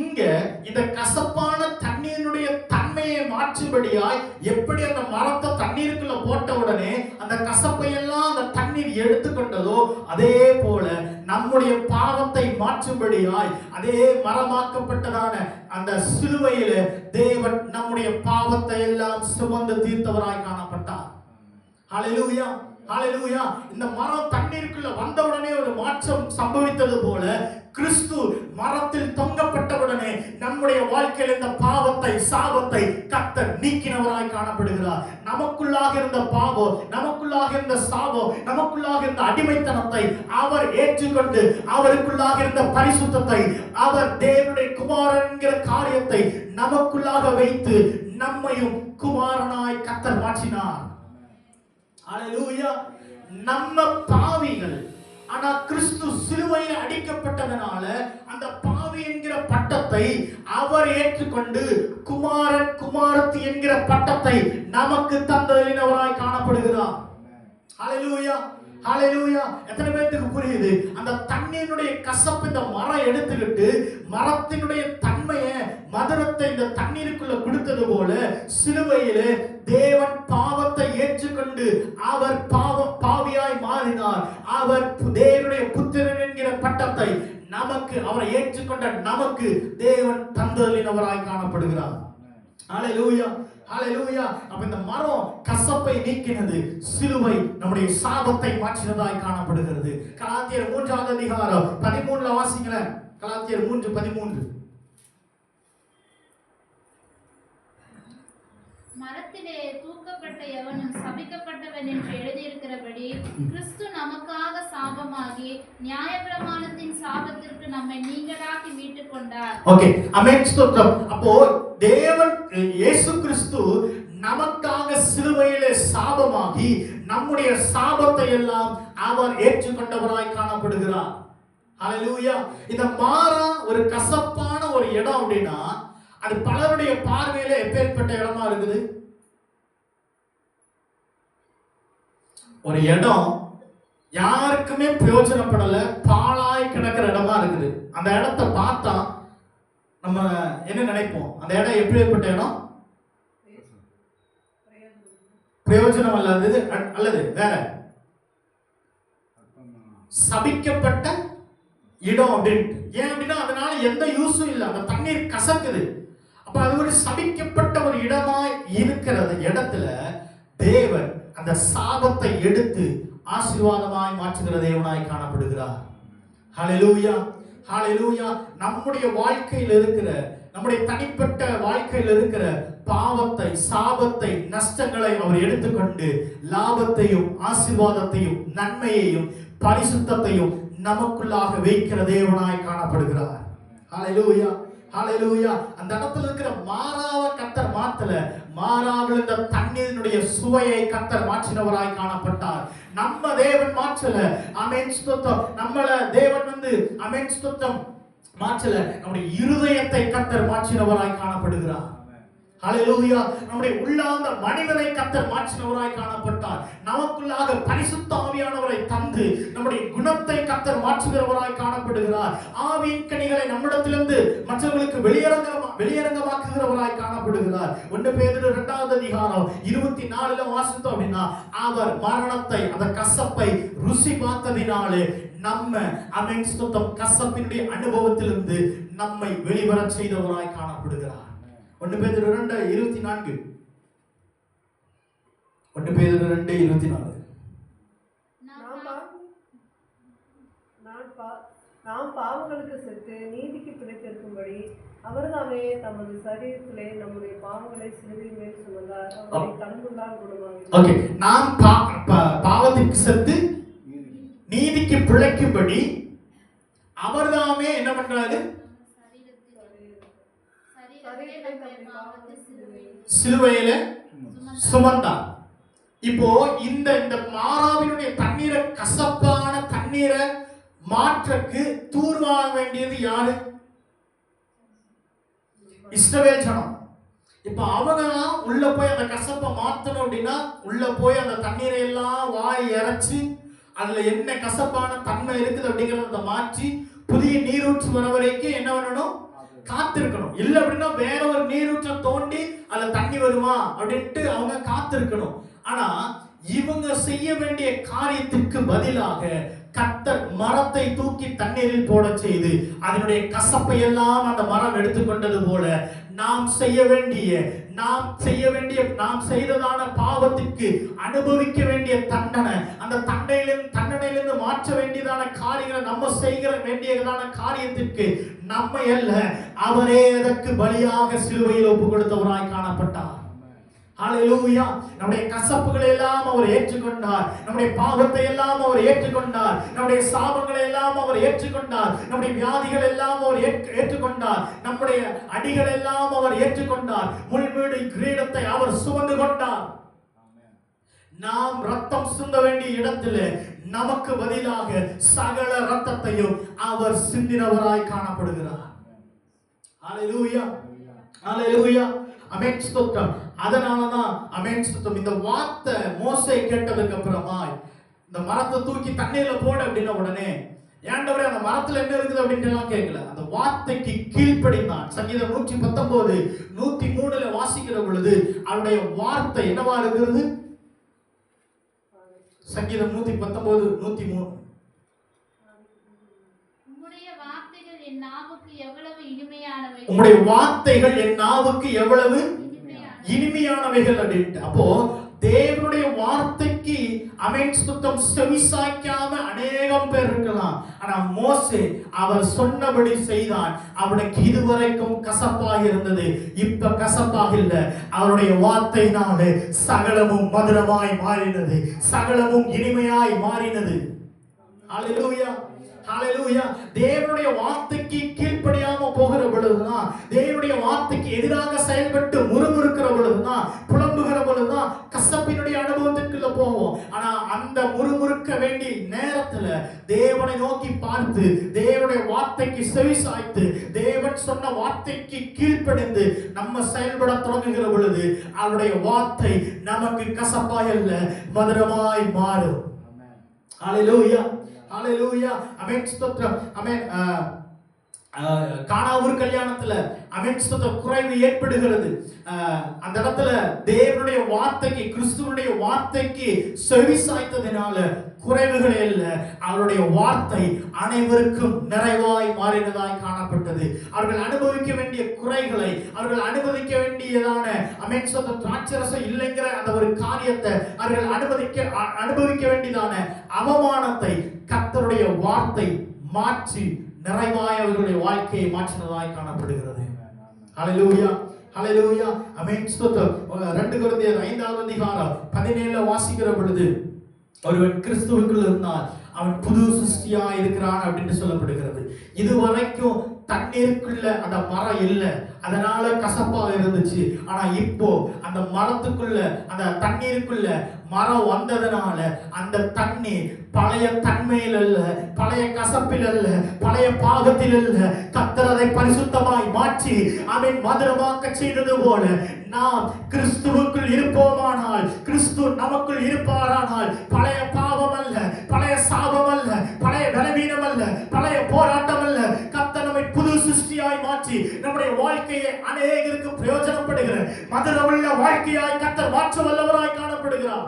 இங்க இந்த கசப்பான தண்ணீருடைய தன்மையை மாற்றும்படியாய் எப்படி அந்த மரத்தை தண்ணீருக்குள்ள போட்ட உடனே அந்த கசப்பை எல்லாம் அந்த தண்ணீர் எடுத்துக்கொண்டதோ, அதே போல நம்முடைய பாவத்தை மாற்றும்படியாய் அதே மரமாக்கப்பட்டதான அந்த சிலுவையில தேவன் நம்முடைய பாவத்தை எல்லாம் சுமந்து தீர்த்தவராய் காணப்பட்டார். ஹல்லேலூயா. ஹல்லேலூயா. இந்த மரம் தண்ணீருக்குள்ள வந்தவுடனே ஒரு மாற்றம் சம்பவித்தது போல கிறிஸ்து மரத்தில் தொங்கப்பட்டவுடனே நம்முடைய வாழ்க்கையில் இந்த பாவத்தை, சாபத்தை கர்த்தர் நீக்கினவராய் காணப்படுகிறார். நமக்குள்ளாக இருந்த பாவம், நமக்குள்ளாக இருந்த சாபம், நமக்குள்ளாக இருந்த அடிமைத்தனத்தை அவர் ஏற்றுக்கொண்டு அவருக்குள்ளாக இருந்த பரிசுத்தத்தை, அவர் தேவனுடைய குமாரன் என்கிற காரியத்தை நமக்குள்ளாக வைத்து நம்மையும் குமாரனாய் கர்த்தர் மாற்றினார். ஹல்லேலூயா. நம்ம பாவிகள், ஆனா கிறிஸ்து சிலுவையில் அடிக்கப்பட்டதனால அந்த பாவி என்கிற பட்டத்தை அவர் ஏற்றுக்கொண்டு குமாரன், குமாரத்தி என்கிற பட்டத்தை நமக்கு தந்ததினவராய் காணப்படுகிறார். ஹல்லேலூயா. ஹல்லேலூயா. எத்தனை பேருக்கு புரியுது? அந்த தண்ணீருடைய கசப்பு இந்த மரம் எடுத்துக்கிட்டு மரத்தினுடைய தன்மையை, மதுரத்தை இந்த தண்ணீருக்குள்ள கொடுத்தது போல சிலுவையிலே தேவன் பாவத்தை ஏற்றுக்கொண்டு அவர் பாவியாய் மாறினார். அவர் தேவனுடைய புத்திரன் என்கிற பட்டத்தை நமக்கு, அவரை ஏற்றுக்கொண்ட நமக்கு தேவன் தந்ததினவராய் காணப்படுகிறார். ஹல்லேலூயா. ஹல்லேலூயா. அப்ப இந்த மரம் கசப்பை நீக்கினது, சிலுவை நம்முடைய சாபத்தை மாற்றினதாய் காணப்படுகிறது. கலாத்தியர் 3வது அதிகாரம் 13ல வாசிங்களேன். கலாத்தியர் 3:13. மரத்திலே தூக்கப்பட்ட எவனும் சபிக்கப்பட்டவன் என்று எழுதியிருக்கிறபடி கிறிஸ்து நமக்காக சாபமாகி நியாயப்பிரமாணத்தின் சாபத்திற்கு நம்மை நீங்களாக்கி மீட்டுக் கொண்டார். ஓகே, ஆமென், ஸ்தோத்திரம். அப்போ தேவன் இயேசு கிறிஸ்து நமக்காக சிலுவையிலே சாபமாகி நம்முடைய சாபத்தை எல்லாம் அவர் ஏற்றுக்கொண்டவராய் காணப்படுகிறார். ஹல்லேலூயா. இந்த மாறா ஒரு கசப்பான ஒரு இடம் அப்படின்னா அது பலருடைய பார்வையில எப்பேற்பட்ட இடமா இருக்குது? ஒரு இடம் யாருக்குமே பிரயோஜனப்படல, பாழாய் கிடக்கிற இடமா இருக்குது. அந்த இடத்தை பார்த்தா நம்ம என்ன நினைப்போம்? அந்த இடம் எப்படிப்பட்ட இடம்? பிரயோஜனம் அல்லது அல்லது வேற சபிக்கப்பட்ட இடம் அப்படின்ட்டு. ஏன் அப்படின்னா அதனால எந்த யூஸும் இல்லை, அந்த தண்ணீர் கசக்குது. அப்ப அது ஒரு சபிக்கப்பட்ட ஒரு இடமாய் இருக்கிற இடத்துல தேவன் அந்த சாபத்தை எடுத்து ஆசீர்வாதமாய் மாற்றுகிற தேவனாய் காணப்படுகிறார். ஹல்லேலூயா. ஹல்லேலூயா. நம்முடைய வாழ்க்கையில் இருக்கிற, நம்முடைய தனிப்பட்ட வாழ்க்கையில் இருக்கிற பாவத்தை, சாபத்தை, நஷ்டங்களை அவர் எடுத்துக்கொண்டு லாபத்தையும் ஆசீர்வாதத்தையும் நன்மையையும் பரிசுத்தத்தையும் நமக்குள்ளாக வைக்கிற தேவனாய் காணப்படுகிறார். ஹல்லேலூயா, ஹல்லேலூயா. அந்த இடத்துல இருக்கிற மாறாவ கர்த்தர் மாத்தல, மாறாவில் இந்த தண்ணீரினுடைய சுவையை கர்த்தர் மாற்றினவராய் காணப்பட்டார். நம்ம தேவன் மாற்றல. ஆமென், ஸ்தோத்திரம். நம்மள தேவன் ஆமென், ஸ்தோத்திரம், மாற்றல. நம்முடைய இருதயத்தை கர்த்தர் மாற்றினவராய் காணப்படுகிறார். ஹல்லேலூயா. நம்முடைய உள்ளார்ந்த மனிதனை கர்த்தர் மாற்றினவராய் காணப்பட்டார். நமக்குள்ளாக பரிசுத்த ஆவியானவரை தந்து நம்முடைய குணத்தை கர்த்தர் மாற்றுகிறவராய் காணப்படுகிறார். ஆவியின் கனிகளை நம்மிடத்திலிருந்து மற்றவர்களுக்கு வெளியரங்கமாக்குகிறவராய் காணப்படுகிறார். 1 பேதுரு 2வது அதிகாரம் 24 வாசித்தோம் அப்படின்னா, அவர் மரணத்தை, அந்த கசப்பை ருசி பார்த்ததினாலே நம்ம ஆமென், ஸ்தோத்திரம், கசப்பினுடைய அனுபவத்திலிருந்து நம்மை வெளிவர செய்தவராய் காணப்படுகிறார். 1 பேதுரு 2:24. 1 பேதுரு 2:24. நாம் பாவங்களுக்கு செத்து நீதிக்கு பிழைத்திருக்கும்படி அவர்தாமே தமது சரீரத்திலே நம்முடைய பாவங்களை சிலுவையின் மேல் சுமந்தார். அவரை தழும்புகளால் குணமாக்கினார். ஓகே, நாம் பாவத்திற்கு செத்து நீதிக்கு பிழைக்கும்படி அவர்தாமே என்ன பண்றாரு? சிலுவையில சுமந்தார். இப்போ இந்த மாறாவினுடைய தண்ணீரை, கசப்பான தண்ணீரை மாற்றக்கு தூர்வாக வேண்டியது யாரு? இஸ்ரவேல் ஜனம். இப்ப அவங்க உள்ள போய் அந்த கசப்பை மாத்தணும் அப்படின்னா, உள்ள போய் அந்த தண்ணீரை எல்லாம் வாய் இறைச்சி அதுல என்ன கசப்பான தன்மை இருக்குது அப்படிங்கறத மாற்றி புதிய நீரூற்று வர வரைக்கும் என்ன பண்ணணும்? காத்திருக்கணும். இல்ல அப்படின்னா வேற ஒரு நீரூற்றை தோண்டி அதுல தண்ணி வருமா அப்படின்ட்டு அவங்க காத்திருக்கணும். ஆனா இவங்க செய்ய வேண்டிய காரியத்துக்கு பதிலாக கர்த்தர் மரத்தை தூக்கி தண்ணீரில் போட செய்து அதனுடைய கசப்பை எல்லாம் அந்த மரம் எடுத்துக்கொண்டது போல நாம் செய்ததான பாவத்திற்கு அனுபவிக்க வேண்டிய தண்டனை, அந்த தண்டனையிலிருந்து மாற்ற வேண்டியதான காரியங்களை நம்ம செய்கிற வேண்டியதான காரியத்திற்கு நம்மை அல்ல, அவரே அதற்கு பலியாக சிலுவையில் ஒப்பு கொடுத்தவராய் காணப்பட்டார். ஹல்லேலூயா. நம்முடைய கசப்புகளை எல்லாம் அவர் ஏற்றுக்கொண்டார். நம்முடைய பாவத்தை எல்லாம் அவர் ஏற்றுக்கொண்டார். நம்முடைய சாபங்களை எல்லாம் அவர் ஏற்றுக்கொண்டார். நம்முடைய வியாதிகள் எல்லாம் அவர் ஏற்றுக்கொண்டார். நம்முடைய அடிகள் எல்லாம் அவர் ஏற்றுக்கொண்டார். முள்மூடி கிரீடத்தை அவர் சுமந்து கொண்டார். நாம் ரத்தம் சிந்த வேண்டிய இடத்தில் நமக்கு பதிலாக சகல ரத்தத்தையும் அவர் சிந்தினவராய் காணப்படுகிறார். ஹல்லேலூயா, ஹல்லேலூயா. ஆமென், ஸ்தோத்திரம். அதனாலதான் ஆமென், ஸ்தோத்திரம், இந்த வார்த்தை மோசே கேட்டதுக்கு அப்புறமா இந்த மரத்தை தூக்கி தண்ணீர்ல போட அப்படின்ன உடனே, ஏண்டவரே அந்த மரத்துல என்ன இருக்குது அப்படின்னு எல்லாம் கேட்கல, அந்த வார்த்தைக்கு கீழ்ப்படிந்தான். சங்கீதம் 119 103 வாசிக்கிற பொழுது அவருடைய வார்த்தை என்னவா இருக்கிறது? சங்கீதம் 119 103. உம்முடைய வார்த்தைகள் என் நாவுக்கு எவ்வளவு இனிமையானவைகள் அப்படின்ட்டு. அப்போ தேவனுடைய வார்த்தைக்கு ஆமென், ஸ்தோத்திரம், செவிசாய்க்காம அநேகம் பேர் இருக்கலாம். ஆனா மோசே அவர் சொன்னபடி செய்தான். அவனுக்கு இதுவரைக்கும் கசப்பாக இருந்தது, இப்ப கசப்பாக இல்ல. அவருடைய வார்த்தையினாலே சகலமும் மதுரமாய் மாறினது, சகலமும் இனிமையாய் மாறினது. ஹல்லேலூயா, ஹல்லேலூயா. தேவனுடைய வார்த்தைக்கு கீழ்ப்படியாம போகிற பொழுதுதான், தேவனுடைய வார்த்தைக்கு எதிராக செயல்பட்டு முறுமுறுக்கிற பொழுதுதான், புலம்புகிற பொழுதுதான் கசப்பினுடைய அனுபவத்திற்குள்ள போவோம். ஆனா அந்த முறுமுறுக்க வேண்டிய நேரத்துல தேவனை நோக்கி பார்த்து, தேவனுடைய வார்த்தைக்கு செவி சாய்த்து, தேவன் சொன்ன வார்த்தைக்கு கீழ்ப்படிந்து நம்ம செயல்பட தொடங்குகிற பொழுது அவருடைய வார்த்தை நமக்கு கசப்பாய் அல்ல, மதுரமாய் மாறும். ஹல்லேலூயா, ஹல்லேலூயா. ஆமென், ஸ்தோத்திரம். ஆமென். கானாவூர் கல்யாணத்துல ஆமென், ஸ்தோத்திரம், குறைவு ஏற்படுகிறது. அந்த இடத்துல தேவனுடைய வார்த்தைக்கு, கிறிஸ்துவனுடைய வார்த்தைக்கு செவி சாய்த்ததினால குறைவுகளே இல்ல, அவருடைய வார்த்தை அனைவருக்கும் நிறைவாய் மாறினதாய் காணப்பட்டது. அவர்கள் அனுபவிக்க வேண்டிய குறைகளை, அவர்கள் அனுபவிக்க வேண்டியதான ஆமென், ஸ்தோத்திரம், திராட்சரசம் இல்லைங்கிற அந்த ஒரு காரியத்தை, அவர்கள் அனுபவிக்க வேண்டியதான அவமானத்தை கர்த்தருடைய வார்த்தை மாற்றி நிறைவாய் அவர்களுடைய வாழ்க்கையை மாற்றினதாய் காணப்படுகிறது. ஹல்லேலூயா, ஹல்லேலூயா. ஆமென், ஸ்தோத்திரம். 2 கொரிந்தியர் 5வது அதிகாரம் 17 வாசிக்கிற பொழுது, ஒருவன் கிறிஸ்துவுக்குள் இருந்தால் அவன் புது சிருஷ்டியா இருக்கிறான் அப்படின்னு சொல்லப்படுகிறது. இதுவரைக்கும் தண்ணீருக்குள்ள அந்த மரம் இல்லை, அதனால கசப்பா இருந்துச்சு. ஆனா இப்போ அந்த மரத்துக்குள்ள அந்த தண்ணீருக்குள்ள மரம் வந்ததுனால அந்த தண்ணீர் பழைய தன்மையில் அல்ல, பழைய கசப்பில் அல்ல, பழைய பாவத்தில் அல்ல, கர்த்தர் அதை பரிசுத்தமாய் மாற்றி அவன் மதுரமாக்க செய்தது போல நாம் கிறிஸ்துவுக்குள் இருப்போமானால், கிறிஸ்து நமக்குள் இருப்பாரானால், பழைய பாவம் அல்ல, பழைய சாபம் அல்ல, பழைய பலவீனம் அல்ல, பழைய போராட்டம் அல்ல, கர்த்தர் நம்மை புது சிருஷ்டியாய் மாற்றி நம்முடைய வாழ்க்கையை அநேகருக்கு பிரயோஜனப்படுகிற மதுரமுள்ள வாழ்க்கையாய் கர்த்தர் மாற்ற வல்லவராய் காணப்படுகிறார்.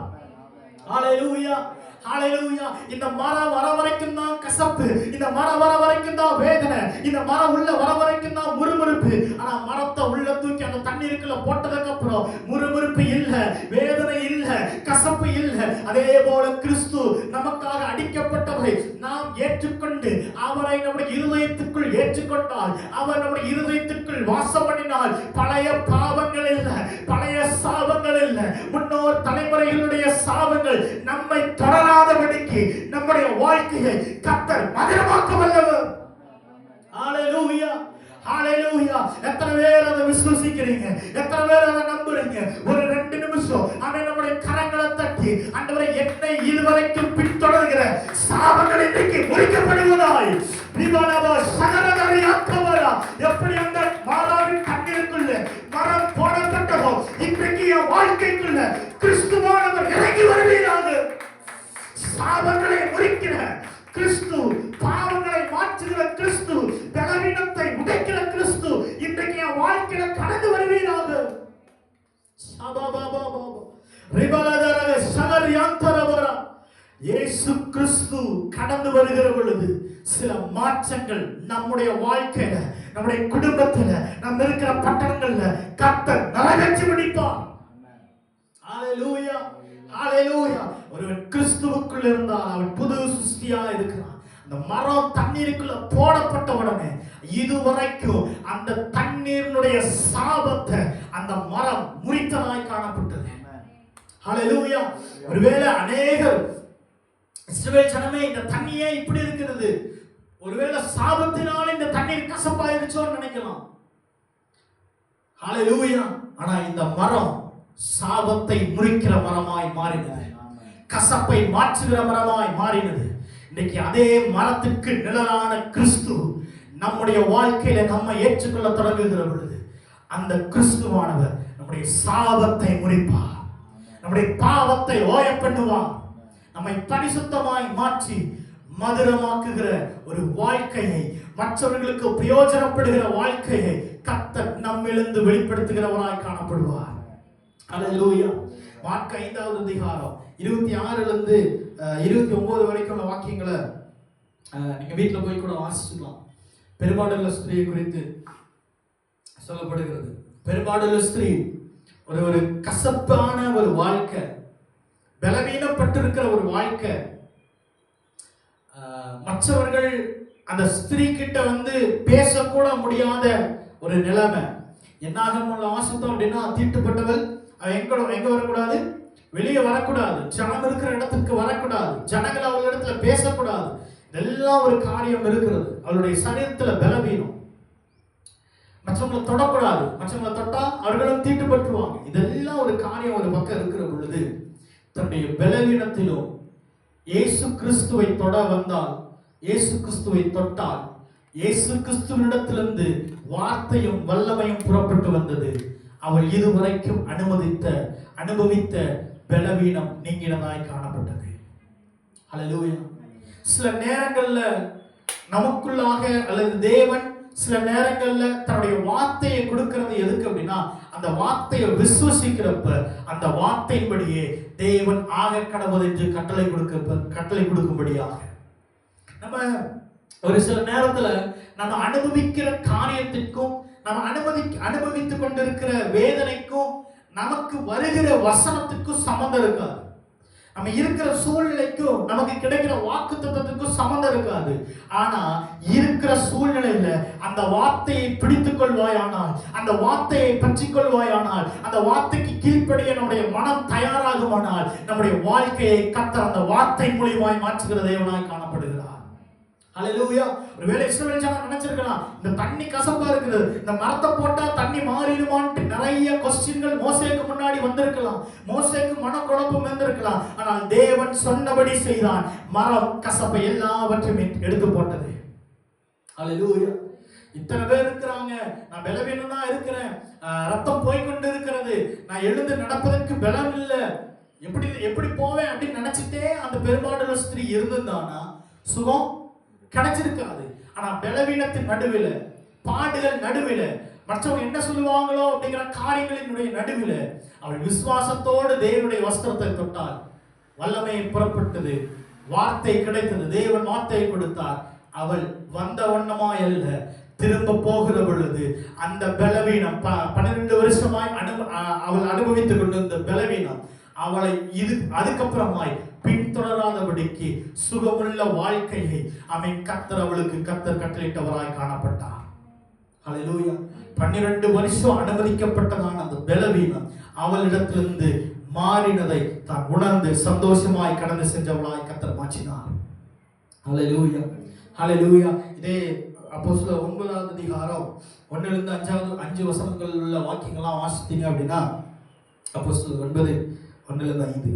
ஹல்லேலூயா, ஹல்லேலூயா. இந்த மரம் வர வரைக்கும் தான் கசப்பு, இந்த மரம் வர வரைக்கும் தான் வேதனை, இந்த மரம் உள்ள வர வரைக்கும் தான் முறுமுறுப்பு. ஆனா மரத்தை உள்ள தூக்கி அந்த தண்ணீருக்குள்ள போட்டதுக்கு அப்புறம் முறுமுறுப்பு இல்ல, வேதனை இல்ல, கசப்பு இல்ல. அதே போல கிறிஸ்து நமக்காக அடிக்கப்பட்டவரை நாம் ஏற்றுக்கொண்டு அவரை நம்முடைய இருதயத்துக்குள் ஏற்றுக்கொண்டால், அவர் நம்முடைய இருதயத்துக்குள் வாசம் பண்ணினால் பழைய பாவங்கள் இல்ல, பழைய சாபங்கள் இல்ல, முன்னோர் தலைமுறைகளுடைய சாபங்கள் நம்மை தொடராதபடிக்கு நம்முடைய வாழ்க்கையை கர்த்தர் மதுரமாக்க வல்லவர். ஹல்லேலூயா, ஹல்லேலூயா. எத்தனை பேர் அதை விசுவாசிக்கிறீங்க? எத்தனை பேர் அதை நம்புறீங்க? ஒரு 2 நிமிஷம் அவன் நம்முடைய கரங்களை தட்டி, ஆண்டவரே என்னை இதுவரைக்கும் பின்தொடர்கிற சாபங்கள் இன்றைக்கு முறிக்கப்படுவதாய் விவாலவா சகரதரியாக்கவரா. எப்படி அந்த மாறாவின் தண்ணீருக்குள்ள மரம் போடப்பட்டதோ இன்றைக்கு என் வாழ்க்கைக்குள்ள கிறிஸ்துவானவர் இறங்கி வருவீராக. சாபங்களை முறிக்கிற கிறிஸ்து, பாவங்களை மாற்றுகிற கிறிஸ்து, பலவீனத்தை உடைக்கிற கிறிஸ்து இன்றைக்கு என் வாழ்க்கையில கடந்து வருவீராக. இயேசு கிறிஸ்து கடந்து வருகிற பொழுது சில மாற்றங்கள் நம்முடைய வாழ்க்கையில, நம்முடைய குடும்பத்துல, நம்ம இருக்கிற பட்டணங்கள்ல கர்த்தர் நிறைவேற்றி முடிப்பார். ஹல்லேலூயா, ஹல்லேலூயா. ஒருவன் கிறிஸ்துவுக்குள் இருந்தால் அவன் புது சிருஷ்டியா இருக்கிறான். அந்த மரம் தண்ணீருக்குள்ள போடப்பட்ட உடனே இதுவரைக்கும் அந்த தண்ணீரினுடைய சாபத்தை அந்த மரம் முறித்ததாய் காணப்பட்டது. ஹல்லேலூயா. ஒருவேளை அநேகர் இஸ்ரவேல் ஜனமே இந்த தண்ணியே இப்படி இருக்கிறது, ஒருவேளை சாபத்தினால இந்த தண்ணீர் கசப்பாயிருச்சோன்னு நினைக்கலாம். ஹல்லேலூயா. ஆனா இந்த மரம் சாபத்தை முறிக்கிற மரமாய் மாறினது, கசப்பை மாற்றுகிற மரமாய் மாறினது. இன்னைக்கு அதே மரத்துக்கு நிழலான கிறிஸ்து நம்முடைய வாழ்க்கையில நம்ம ஏற்றுக்கொள்ள தொடங்குகிற பொழுது அந்த கிறிஸ்துவானவர் நம்முடைய சாபத்தை முறிப்பார், நம்முடைய பாவத்தை ஓய பண்ணுவார், நம்மை பரிசுத்தமாய் மாற்றி மதுரமாக்குகிற ஒரு வாழ்க்கையை, மற்றவர்களுக்கு பிரயோஜனப்படுகிற வாழ்க்கையை கர்த்தர் நம்மிலிருந்து வெளிப்படுத்துகிறவராய் காணப்படுவார். ஹல்லேலூயா. மார்க் 5வது அதிகாரம் 26லிருந்து 29 வரைக்கும் உள்ள வாக்கியங்களை நீங்க வீட்டில் போய் கூட வாசிச்சுக்கலாம். பெரும்பாடுள்ள ஸ்திரீயை குறித்து சொல்லப்படுகிறது. பெரும்பாடுள்ள ஸ்திரீ ஒரு கசப்பான ஒரு வாழ்க்கை, பலவீனப்பட்டிருக்கிற ஒரு வாழ்க்கை. மற்றவர்கள் அந்த ஸ்திரீ கிட்ட வந்து பேசக்கூட முடியாத ஒரு நிலைமை. என்னாகும் வாசித்தோம் அப்படின்னா, தீட்டுப்பட்டவள் அவன் எங்க வரக்கூடாது, வெளியே வரக்கூடாது, ஜனம் இருக்கிற இடத்துக்கு வரக்கூடாது, ஜனங்கள் அவள் இடத்துல பேசக்கூடாது. இதெல்லாம் ஒரு காரியம் இருக்கிறது. அவளுடைய சரீரத்துல பலவீனம், மற்றவங்களை தொடக்கூடாது, மற்றவங்களை தொட்டா அவர்களும் தீட்டுப்பட்டுருவாங்க. இதெல்லாம் ஒரு காரியம் ஒரு பக்கம் இருக்கிற பொழுது தன்னுடைய பலவீனத்திலும் இயேசு கிறிஸ்துவை தொட வந்தால், இயேசு கிறிஸ்துவை தொட்டால், இயேசு கிறிஸ்துவினிடத்திலிருந்து வார்த்தையும் வல்லமையும் புறப்பட்டு வந்தது. அவள் இதுவரைக்கும் அனுபவித்த பலவீனம் நீங்கினதாய் காணப்பட்டது. ஹல்லேலூயா. சில நேரங்கள்ல நமக்குள்ளாக அல்லது தேவன் சில நேரங்கள்ல தன்னுடைய வார்த்தையை கொடுக்கிறது எதுக்கு அப்படின்னா, அந்த வார்த்தையை விசுவசிக்கிறப்ப அந்த வார்த்தையின்படியே தேவன் ஆக கடவுள் என்று கட்டளை கொடுக்கும்படியாக. நம்ம ஒரு சில நேரத்துல நம்ம அனுபவிக்கிற காரியத்திற்கும் நம்ம அனுபவித்துக் கொண்டிருக்கிற வேதனைக்கும் நமக்கு வருகிற வசனத்துக்கும் சம்பந்தம் இருக்காது. நம்ம இருக்கிற சூழ்நிலைக்கும் நமக்கு கிடைக்கிற வாக்குத்தத்தத்துக்கும் சம்மந்தம் இருக்காது. ஆனா இருக்கிற சூழ்நிலையில அந்த வார்த்தையை பிடித்துக் கொள்வாயானால், அந்த வார்த்தையை பற்றிக் கொள்வாயானால், அந்த வார்த்தைக்கு கீழ்ப்படிய நம்முடைய மனம் தயாராகுமானால், நம்முடைய வாழ்க்கையை கர்த்தர் அந்த வார்த்தை மூலமாய் மாற்றுகிற தேவனாய் காணப்படுகிறார். ஹல்லேலூயா. ஒருவேளை இஸ்ரவேல் ஜனம் நினைச்சிருக்கலாம், இந்த தண்ணி கசப்பா இருக்குது, இந்த மரத்தை போட்டா தண்ணி மாறிடுமான்ட்டு நிறைய கொஸ்டின்கள் மோசேக்கு முன்னாடி வந்திருக்கலாம். மோசேக்கு மனக்குழப்பம் வந்திருக்கலாம். ஆனால் தேவன் சொன்னபடி செய்தான். மரம் கசப்பை எல்லாவற்றையும் எடுத்து போட்டது. ஹல்லேலூயா. இத்தனை பேர் இருக்கிறாங்க, நான் பலவீனமா இருக்கிறேன், ரத்தம் போய்கொண்டு இருக்கிறது, நான் எழுந்து நடப்பதற்கு பலம் இல்லை, எப்படி போவேன் அப்படின்னு நினைச்சிட்டே அந்த பெரும்பாடுள்ள ஸ்திரீ இருந்திருந்தானா சுகம் கிடைச்சிருக்காது. ஆனா பலவீனத்தின் நடுவில், பாடுகள் நடுவில், மற்றவங்க என்ன சொல்லுவாங்களோ அப்படிங்கிற காரியங்களினுடைய நடுவில் அவள் விசுவாசத்தோடு தேவனுடைய வஸ்திரத்தை தொட்டாள். வல்லமை புறப்பட்டது, வார்த்தை கிடைத்தது, தேவன் வார்த்தையை கொடுத்தார். அவள் வந்த வண்ணமாய் அல்ல, திரும்ப போகிற பொழுது அந்த பலவீனம் 12 வருஷமாய் அவள் அனுபவித்துக் கொண்டிருந்த பலவீனம் அவளை அதுக்கப்புறமாய் பின்தொடராதபடிக்கு சுகமுள்ள வாழ்க்கையை கர்த்தர் அவளுக்கு கட்டளையிட்டவராய் காணப்பட்டார். ஹல்லேலூயா. 12 வருஷம் அனுமதிக்கப்பட்டதான அந்த பலவீனம் அவளிடத்திலிருந்து மாறினதை தான் உணர்ந்து சந்தோஷமாய் கடந்து சென்றவளாய் கர்த்தர் மாற்றினார். ஹல்லேலூயா. ஹல்லேலூயா. இதே அப்போஸ்தலர் 9வது அதிகாரம் 1லிருந்து 5 வசனங்கள் உள்ள வாக்கியங்கள்லாம் வாசித்தீங்க அப்படின்னா, அப்போஸ்தலர் 9:1-5.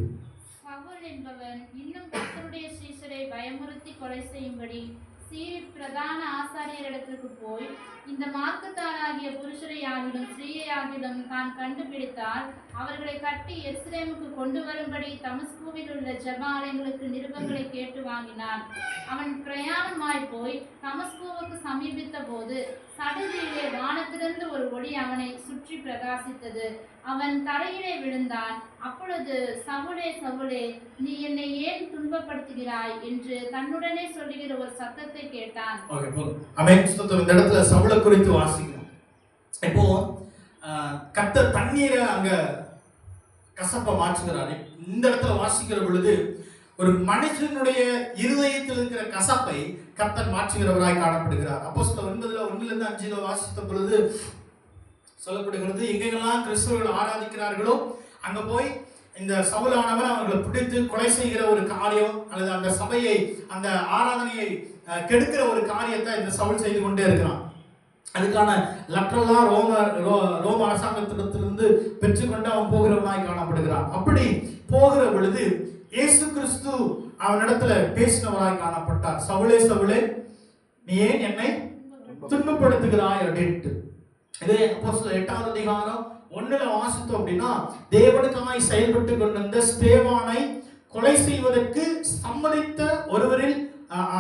சவுல் என்பவன் இன்னும் கர்த்தருடைய சீஷரை பயமுறுத்தி கொலை செய்யும்படி சீரின் பிரதான ஆசாரியரிடத்திற்கு போய், இந்த மார்க்கத்தாராகிய புருஷரை ஆகிலும் ஸ்திரீயை ஆகிலும் தான் கண்டுபிடித்தால் அவர்களை கட்டி எருசலேமுக்கு கொண்டு வரும்படி தமஸ்குவில் உள்ள ஜெப ஆலயங்களுக்கு நிருபங்களை கேட்டு வாங்கினான். அவன் பிரயாணமாய் போய் தமஸ்குவுக்கு சமீபித்த போது சடுதியிலே வானத்திலிருந்து ஒரு ஒளி அவனை சுற்றி பிரகாசித்தது. அவன் தரையிலே விழுந்தான். அப்பொழுது, சவுலே சவுலே, நீ என்னை ஏன் துன்பப்படுத்துகிறாய் என்று தன்னுடனே சொல்லுகிற ஒரு சத்தத்தை கேட்டான். இந்த இடத்துல சவுலை குறித்து வாசிக்கிறோம். இப்போ கர்த்தர் தண்ணீரை அங்க கசப்ப மாற்றுகிறாரு. இந்த இடத்துல வாசிக்கிற பொழுது ஒரு மனுஷனுடைய இருதயத்தில் இருக்கிற கசப்பை கர்த்தர் மாற்றுகிறவராய் காணப்படுகிறார். அப்போஸ்தலர் 9:1-5 வாசித்த பொழுது சொல்லப்படுகிறது, எங்கெல்லாம் கிறிஸ்தவர்கள் ஆராதிக்கிறார்களோ அங்க போய் இந்த சவுலானவர் அவர்களை பிடித்து கொலை செய்கிற ஒரு காரியம் அல்லது அந்த சபையை, அந்த ஆராதனையை கெடுக்கிற ஒரு காரியத்தை இந்த சவுல் செய்து கொண்டே இருக்கிறான். அதுக்கான லெட்டரெல்லாம் ரோம அரசாங்கத்திடத்திலிருந்து பெற்றுக்கொண்டு அவன் போகிறவனாய் காணப்படுகிறான். அப்படி போகிற பொழுது இயேசு கிறிஸ்து அவனிடத்துல பேசினவராய் காணப்பட்டார். சவுலே சவுலே, நீ ஏன் என்னை துன்பப்படுத்துகிறாய் அப்படின்ட்டு. இதே அப்போஸ்தலர் 8வது அதிகாரம் 1ல வாசித்தோம் அப்படின்னா, தேவனுக்காய் செயல்பட்டு கொண்டிருந்த ஸ்தேவானை கொலை செய்வதற்கு சம்மதித்த ஒருவரில்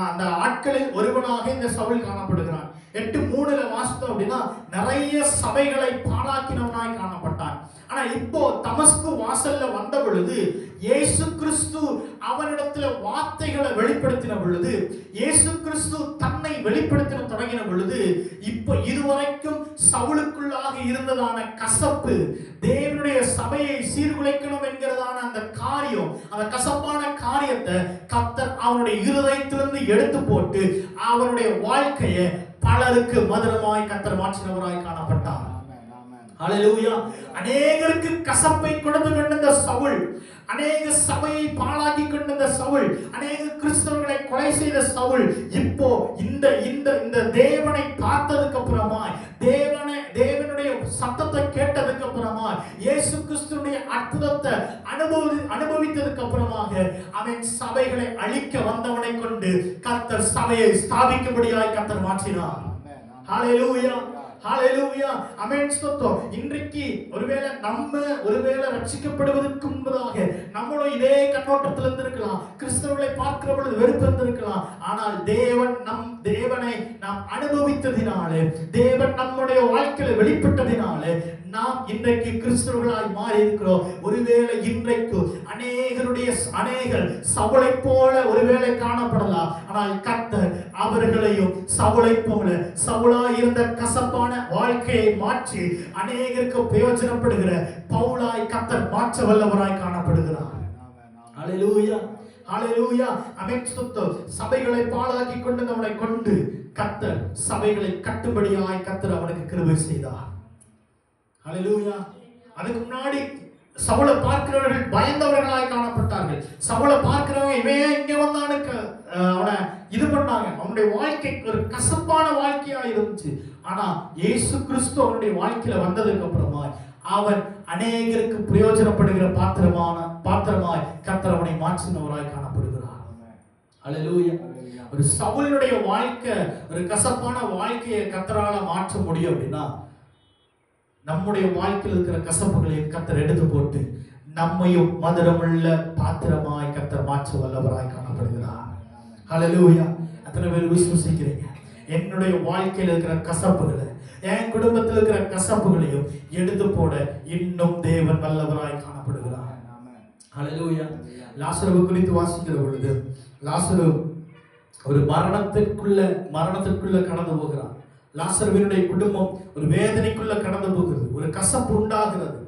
அந்த ஆட்களில் ஒருவனாக இந்த சவுல் காணப்படுகிறான். 8:3ல வாசித்தோம் அப்படின்னா, நிறைய சபைகளை பாழாக்கினவனாய் காணப்பட்டான். ஆனா இப்போ தமஸ்கு வாசல்ல வந்த பொழுது இயேசு கிறிஸ்து அவனிடத்துல வார்த்தைகளை வெளிப்படுத்தின பொழுது, இயேசு கிறிஸ்து தன்னை வெளிப்படுத்தின தொடங்கின பொழுது, இப்போ இதுவரைக்கும் சவுலுக்குள்ளாக இருந்ததான கசப்பு, தேவனுடைய சபையை சீர்குலைக்கணும் என்கிறதான அந்த காரியம், அந்த கசப்பான காரியத்தை கர்த்தர் அவனுடைய இருதயத்திலிருந்து எடுத்து போட்டு அவனுடைய வாழ்க்கையை பலருக்கு மதுரமாய் கர்த்தர் மாற்றினவராய் காணப்பட்டார். ஹல்லேலூயா. அநேகருக்கு கசப்பை கொடுத்து கொண்டிருந்த சவுல், அநேக சபையை பாழாக்கி கொண்டிருந்த சவுல், அநேக கிறிஸ்தவர்களை கொலை செய்த சவுல், இப்போ இந்த இந்த இந்த தேவனை பார்த்ததுக்கு அப்புறமா, தேவனுடைய சத்தத்தை கேட்டதுக்கு அப்புறமா, இயேசு கிறிஸ்துவினுடைய அற்புதத்தை அனுபவித்ததுக்கு அப்புறமாக அவன் சபைகளை அழிக்க வந்தவனை கொண்டு கர்த்தர் சபையை ஸ்தாபிக்கும்படியாய் கர்த்தர் மாற்றினார். ஹல்லேலூயா. ஹல்லேலூயா. ஆமென். ஸ்தோத்திரம். இன்றைக்கு ஒருவேளை ரட்சிக்கப்படுவதற்கு முன்பதாக நம்மளும் இதே கண்ணோட்டத்தில் இருந்திருக்கலாம். கிறிஸ்தவர்களை பார்க்கிற பொழுது வெறுப்பு இருந்திருக்கலாம். ஆனால் தேவனை நாம் அனுபவித்ததினாலே, தேவன் நம்முடைய வாழ்க்கையில வெளிப்பட்டதினாலே நாம் இன்றைக்கு கிறிஸ்தவர்களாய் மாறி இருக்கிறோம். ஒருவேளை இன்றைக்கு அநேகர் சவுலை போல ஒருவேளை காணப்படலாம். ஆனால் கர்த்தர் அவர்களையும் சவுலை போல, சவுலாய் இருந்த கசப்பான வாழ்க்கையை மாற்றி அநேகருக்கு பிரயோஜனப்படுகிற பவுலாய் கர்த்தர் மாற்ற வல்லவராய் காணப்படுகிறார். ஹalleluya ஹalleluya ஆமென். சபைகளை பாழாக்கி கொண்டு நம்மை கொண்டு கர்த்தர் சபைகளை கட்டும்படியாய் கர்த்தர் அவனுக்கு கிருபை செய்தார். ஹalleluya. அதுக்கு முன்னாடி சவுலை பார்க்கிறவர்கள் பயந்தவர்களாய் காணப்பட்டார்கள். சவுலை பார்க்கிறவங்க இவன் இங்க வந்தானு அவனை இது பண்ணாங்க. அவனுடைய வாழ்க்கை ஒரு கசப்பான வாழ்க்கையா இருந்துச்சு. ஆனா இயேசு கிறிஸ்து அவனுடைய வாழ்க்கையில வந்ததுக்கு அப்புறமா அவன் அநேகருக்கு பிரயோஜனப்படுகிற பாத்திரமாய் கர்த்தர் அவனை மாற்றினவராய் காணப்படுகிறார். ஹalleluya. ஒரு சவுலுடைய வாழ்க்கை ஒரு கசப்பான வாழ்க்கையை கர்த்தரால மாற்ற முடியும் அப்படின்னா நம்முடைய வாழ்க்கையில் இருக்கிற கசப்புகளை கர்த்தர் எடுத்து போட்டு நம்மையும் மதுரமுள்ள பாத்திரமாய் கர்த்தர் மாற்ற வல்லவராய் காணப்படுகிறார். ஹalleluya. அத்தனை பேர் விசுவாசிக்கிறீங்க? என்னுடைய வாழ்க்கையில் இருக்கிற கசப்புகளை, என் குடும்பத்தில் இருக்கிற கசப்புகளையும் எடுத்து போட இன்னும் தேவன் வல்லவராய் காணப்படுகிறார். ஹalleluya. லாசருவை குறித்து வாசிக்கிற பொழுது லாசரு ஒரு மரணத்திற்குள்ள கடந்து போகிறார். லாசருவினுடைய குடும்பம் ஒரு வேதனைக்குள்ள கடந்து போகிறது. ஒரு கசப்பு உண்டாகிறது.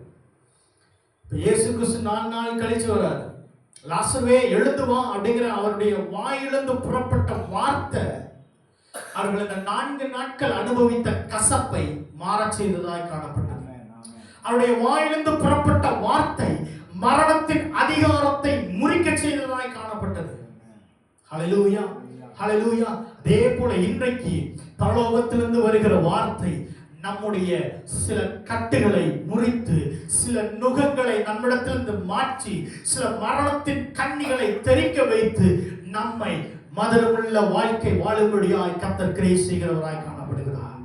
இயேசு கிறிஸ்து 4 நாள் கழிச்சு வராரு. லாசருவே எழுந்து வா அப்படிங்கிற அவருடைய வாயிலிருந்து புறப்பட்ட வார்த்தை அவர்கள் இந்த 4 நாட்கள் அனுபவித்த கசப்பை மாறச் செய்ததாய் காணப்பட்டது. அவருடைய வாயிலிருந்து புறப்பட்ட வார்த்தை மரணத்தின் அதிகாரத்தை முறிக்க செய்ததாய் காணப்பட்டது. ஹalleluya ஹalleluya. அதே போல இன்றைக்கு பரலோகத்திலிருந்து வருகிற வார்த்தை நம்முடைய சில கட்டுகளை முறித்து, சில நுகங்களை நம்மிடத்திலிருந்து மாற்றி, சில மரணத்தின் கண்ணிகளை தெறிக்க வைத்து நம்மை மதுரமுள்ள வாழ்க்கை வாழும்படியாய் கர்த்தர் கிரியை செய்கிறவராய் காணப்படுகிறார்.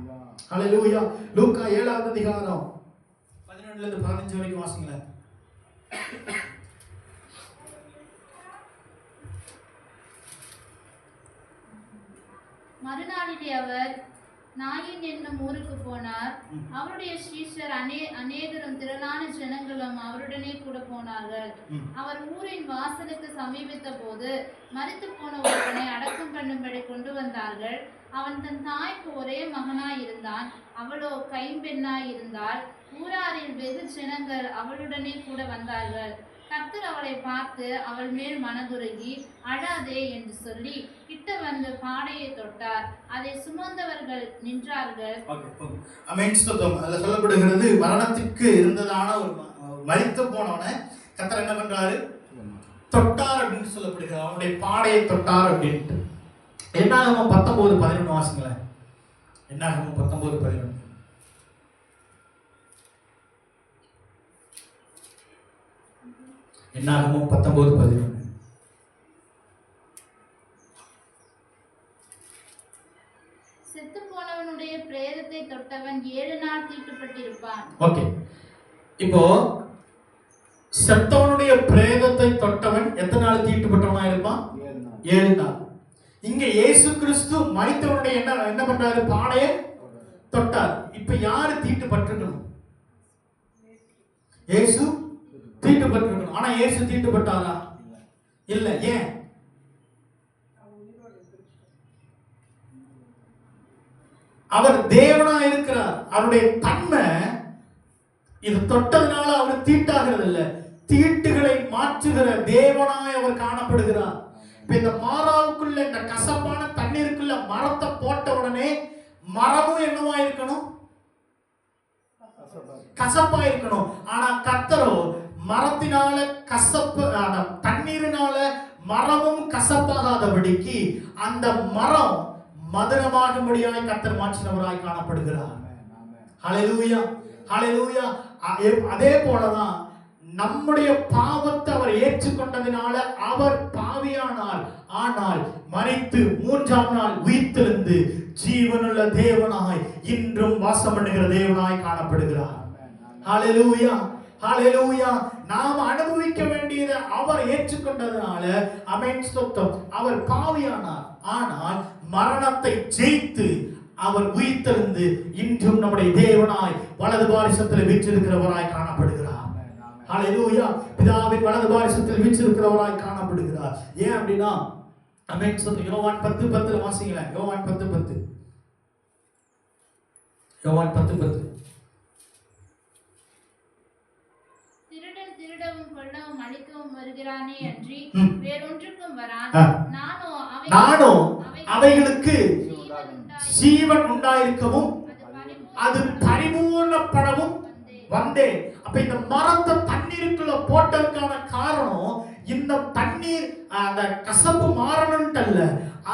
ஹalleluya. லூக்கா 7வது அதிகாரம் 11 இருந்து 15 வரைக்கும் வாசிங்களேன். மறுநாளிலே அவர் நாயின் என்னும் ஊருக்கு போனார். அவருடைய சீஷர் அநேகரும் திரளான ஜனங்களும் அவருடனே கூட போனார்கள். அவர் ஊரின் வாசலுக்கு சமீபித்த போது மரித்து போன ஒருவனை அடக்கம் பண்ணும்படி கொண்டு வந்தார்கள். அவன் தன் தாய்க்கு ஒரே மகனாய் இருந்தான். அவளோ கைம்பெண்ணாய் இருந்தாள். ஊராரில் வெகு ஜனங்கள் அவளுடனே கூட வந்தார்கள். கர்த்தர் அவளை பார்த்து அவள் மேல் மனதுருகி அழாதே என்று சொல்லி கிட்ட வந்து பாடையை தொட்டார். அதை சுமந்தவர்கள் நின்றார்கள். அதுல சொல்லப்படுகிறது, மரணத்திற்கு இருந்ததான ஒரு மரித்து போனவனை கர்த்தர் என்ன பண்றாரு? தொட்டார் அப்படின்னு சொல்லப்படுகிறது. அவனுடைய பாடையை தொட்டார் அப்படின்ட்டு. என்னாகமம் 19:11 வாசிங்களேன். என்னாகமம் 19:11. என்னாகமம் 19:11. செத்து போனவனுடைய பிரேதத்தை தொட்டவன் 7 நாள் தீட்டுப்பட்டிருப்பான். ஓகே, இப்போ செத்தவனுடைய பிரேதத்தை தொட்டவன் எத்தனை நாள் தீட்டுப்பட்டவனா இருப்பான்? 7 நாள். இங்க இயேசு கிறிஸ்து மரித்தவனுடைய என்ன பண்றாரு? பாடையை தொட்டார். இப்ப யாரு தீட்டுப்பட்டிருக்கணும்? இயேசு தீட்டுப்பட்டிருக்கணும். ஆனா இயேசு தீட்டுப்பட்டாரா? இல்ல. ஏன்? அவர் தேவனா இருக்கிறார். அவருடைய தன்மை இது தொட்டதுனால அவர் தீட்டாகிறது இல்ல, தீட்டுகளை மாற்றுகிற தேவனாய் அவர் காணப்படுகிறார். இப்ப இந்த மாறாவுக்குள்ள, இந்த கசப்பான தண்ணீருக்குள்ள மரத்தை போட்ட உடனே மரமும் என்னவா இருக்கணும்? கசப்பா இருக்கணும். ஆனா கர்த்தரோ மரத்தினால கசப்பு, தண்ணீரினால மரமும் கசப்பாகாதபடிக்கு அந்த மரம் மதுரமாகும்படியாய் கர்த்தர் மாற்றினவராய் காணப்படுகிறார். ஹல்லேலூயா ஹல்லேலூயா. அதே போலதான் நம்முடைய பாவத்தை அவர் ஏற்றுக்கொண்டதினால அவர் பாவியானார். ஆனால் மரித்து 3ஆம் நாள் உயிர்த்தெழுந்து ஜீவனுள்ள தேவனாய் இன்றும் வாசம் பண்ணுகிற தேவனாய் காணப்படுகிறார். ஹல்லேலூயா ஹல்லேலூயா. நாம் அனுபவிக்க வேண்டியதை அவர் ஏற்றுக்கொண்டதனால ஆமென் ஸ்தோத்திரம். அவர் பாவியானார். ஆனால் மரணத்தை ஜெயித்து அவர் உயிர்த்தெழுந்து இன்றும் நம்முடைய தேவனாய் வலது பாரிசத்தில் வீற்றிருக்கிறவராய் காணப்படுகிறார். ஹல்லேலூயா. பிதாவின் வலது பாரிசத்தில் வீற்றிருக்கிறவராய் காணப்படுகிறார். ஏன் அப்படின்னா ஆமென் ஸ்தோத்திரம். யோவான் 10:10 வாசிங்களேன். யோவான் 10:10. யோவான் 10:10. திருடவும் கொல்லவும் அழிக்கவும் வருகிறானே அன்றி ம். வேறொன்றுக்கும் வரான். ஆ. நானோ அவைகளுக்கு ஜீவன் ஜீவன் உண்டாயிருக்கவும் அது பரிபூர்ணப்படவும் வந்தேன். அப்ப இந்த மரத்தை தண்ணீருக்குள்ள போட்டதுக்கான காரணம் இந்த தண்ணீர் அந்த கசப்பு மாறணும்ட்டல்ல,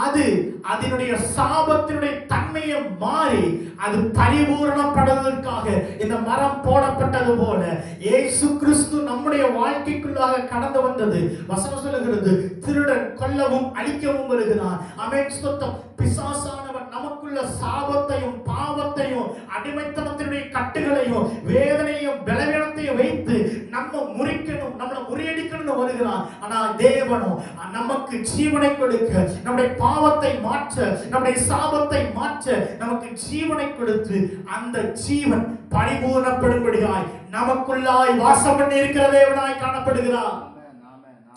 அது அதனுடைய சாபத்தினுடைய தன்மையை மாறி அது பரிபூரணப்படுவதற்காக இந்த மரம் போடப்பட்டது போல இயேசு கிறிஸ்து நம்முடைய வாழ்க்கைக்குள்ளாக கடந்து வந்தது. வசனம் சொல்லுகிறது, திருடன் கொல்லவும் அழிக்கவும் வருகிறான். ஆமென். ஸ்தோத்திரம். பிசாசானவன் நமக்குள்ள சாபத்தையும் பாவத்தையும் அடிமைத்தனத்தினுடைய கட்டுகளையும் வேதனையும் பலவீனத்தையும் வைத்து நம்ம முறிக்கணும், நம்மளை முறியடிக்கணும்னு வருகிறான். ஆனா தேவனோ நமக்கு ஜீவனை கொடுக்க, நம்முடைய பாவத்தை மாற்ற, நம்முடைய சாபத்தை மாற்ற நமக்கு ஜீவனை கொடுத்து அந்த ஜீவன் பரிபூர்ணப்படும்படியாய் நமக்குள்ளாய் வாசம் பண்ணி இருக்கிற தேவனாய் காணப்படுகிறார்.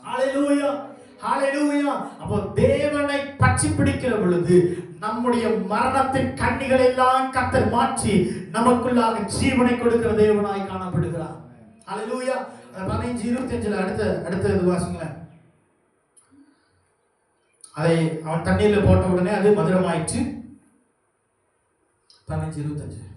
ஹalleluya, ஹalleluya. அப்போ தேவனை பற்றி பிடிக்கிற பொழுது நம்முடைய மரணத்தின் கண்ணிகளை எல்லாம் கர்த்தர் மாற்றி நமக்குள்ளாக ஜீவனை கொடுக்கிற தேவனாய் காணப்படுகிறார். ஹalleluya. 15:25 அடுத்தது வாசிங்களேன். அதை அவன் தண்ணீர்ல போட்ட உடனே அது மதுரமாயிற்று. 15:25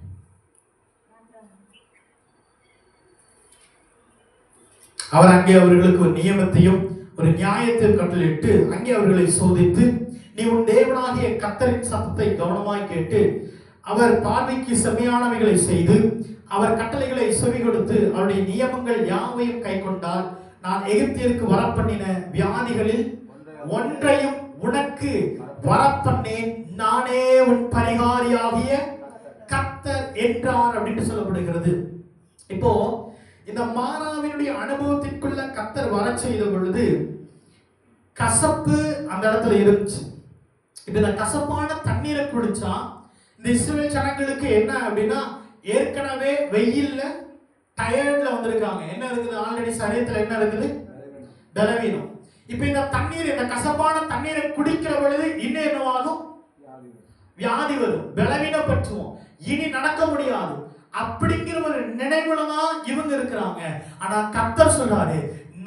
அவர் அங்கே அவர்களுக்கு ஒரு நியமத்தையும் ஒரு நியாயத்தையும் கட்டளையிட்டு அங்கே அவர்களை சோதித்து, நீ உன் தேவனாகிய கர்த்தரின் சத்தத்தை கவனமாய் கேட்டு அவர் பார்வைக்கு செம்மையானவைகளை செய்து அவர் கட்டளைகளை செவி கொடுத்து அவருடைய நியமங்கள் யாவையும் கை கொண்டால் நான் எகிப்தியருக்கு வரப்பண்ணின வியாதிகளில் ஒன்றையும் உனக்கு வரப்பண்ணேன், நானே உன் பரிகாரியாகிய கர்த்தர் என்றார் அப்படின்னு சொல்லப்படுகிறது. இப்போ இந்த மாராவினுடைய அனுபவத்திற்குள்ள கர்த்தர் வர செய்த பொழுது கசப்பு அந்த இடத்துல இருந்துச்சு. இப்ப இந்த கசப்பான தண்ணீரை குடிச்சா இந்த இஸ்ரவேல் ஜனங்களுக்கு என்ன அப்படின்னா, ஏற்கனவே வெயில்ல டயர்ட்ல வந்திருக்காங்க. என்ன இருக்குது? ஆல்ரெடி சரீரத்துல என்ன இருக்குது? பலவீனம். இப்ப இந்த தண்ணீர், இந்த கசப்பான தண்ணீரை குடிக்கிற பொழுது இன்னும் என்னவாகும்? வியாதி வரும், பலவீனப்பட்டுவோம், இனி நடக்க முடியாது அப்படிங்கிற ஒரு நினைவுலதான் இவங்க இருக்கிறாங்க. ஆனா கர்த்தர் சொல்றாரு,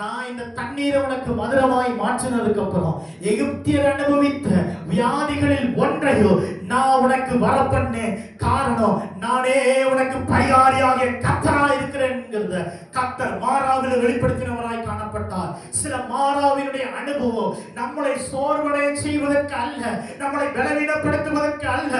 நான் இந்த தண்ணீரை உனக்கு மதுரமாய் மாற்றினதுக்கு அப்புறம் எகிப்தியர் அனுபவித்த வியாதிகளில் ஒன்றையோ நான் உனக்கு வரப்பண்ணேன். காரணம், நானே உனக்கு பரிகாரியாகிய கர்த்தராய் இருக்கிறேன்ங்கிறத கர்த்தர் மாராவில் வெளிப்படுத்தினவராய் காணப்பட்டார். சில மாராவினுடைய அனுபவம் நம்மளை சோர்வடைய செய்வதற்கு அல்ல, நம்மளை பலவீனப்படுத்துவதற்கு அல்ல,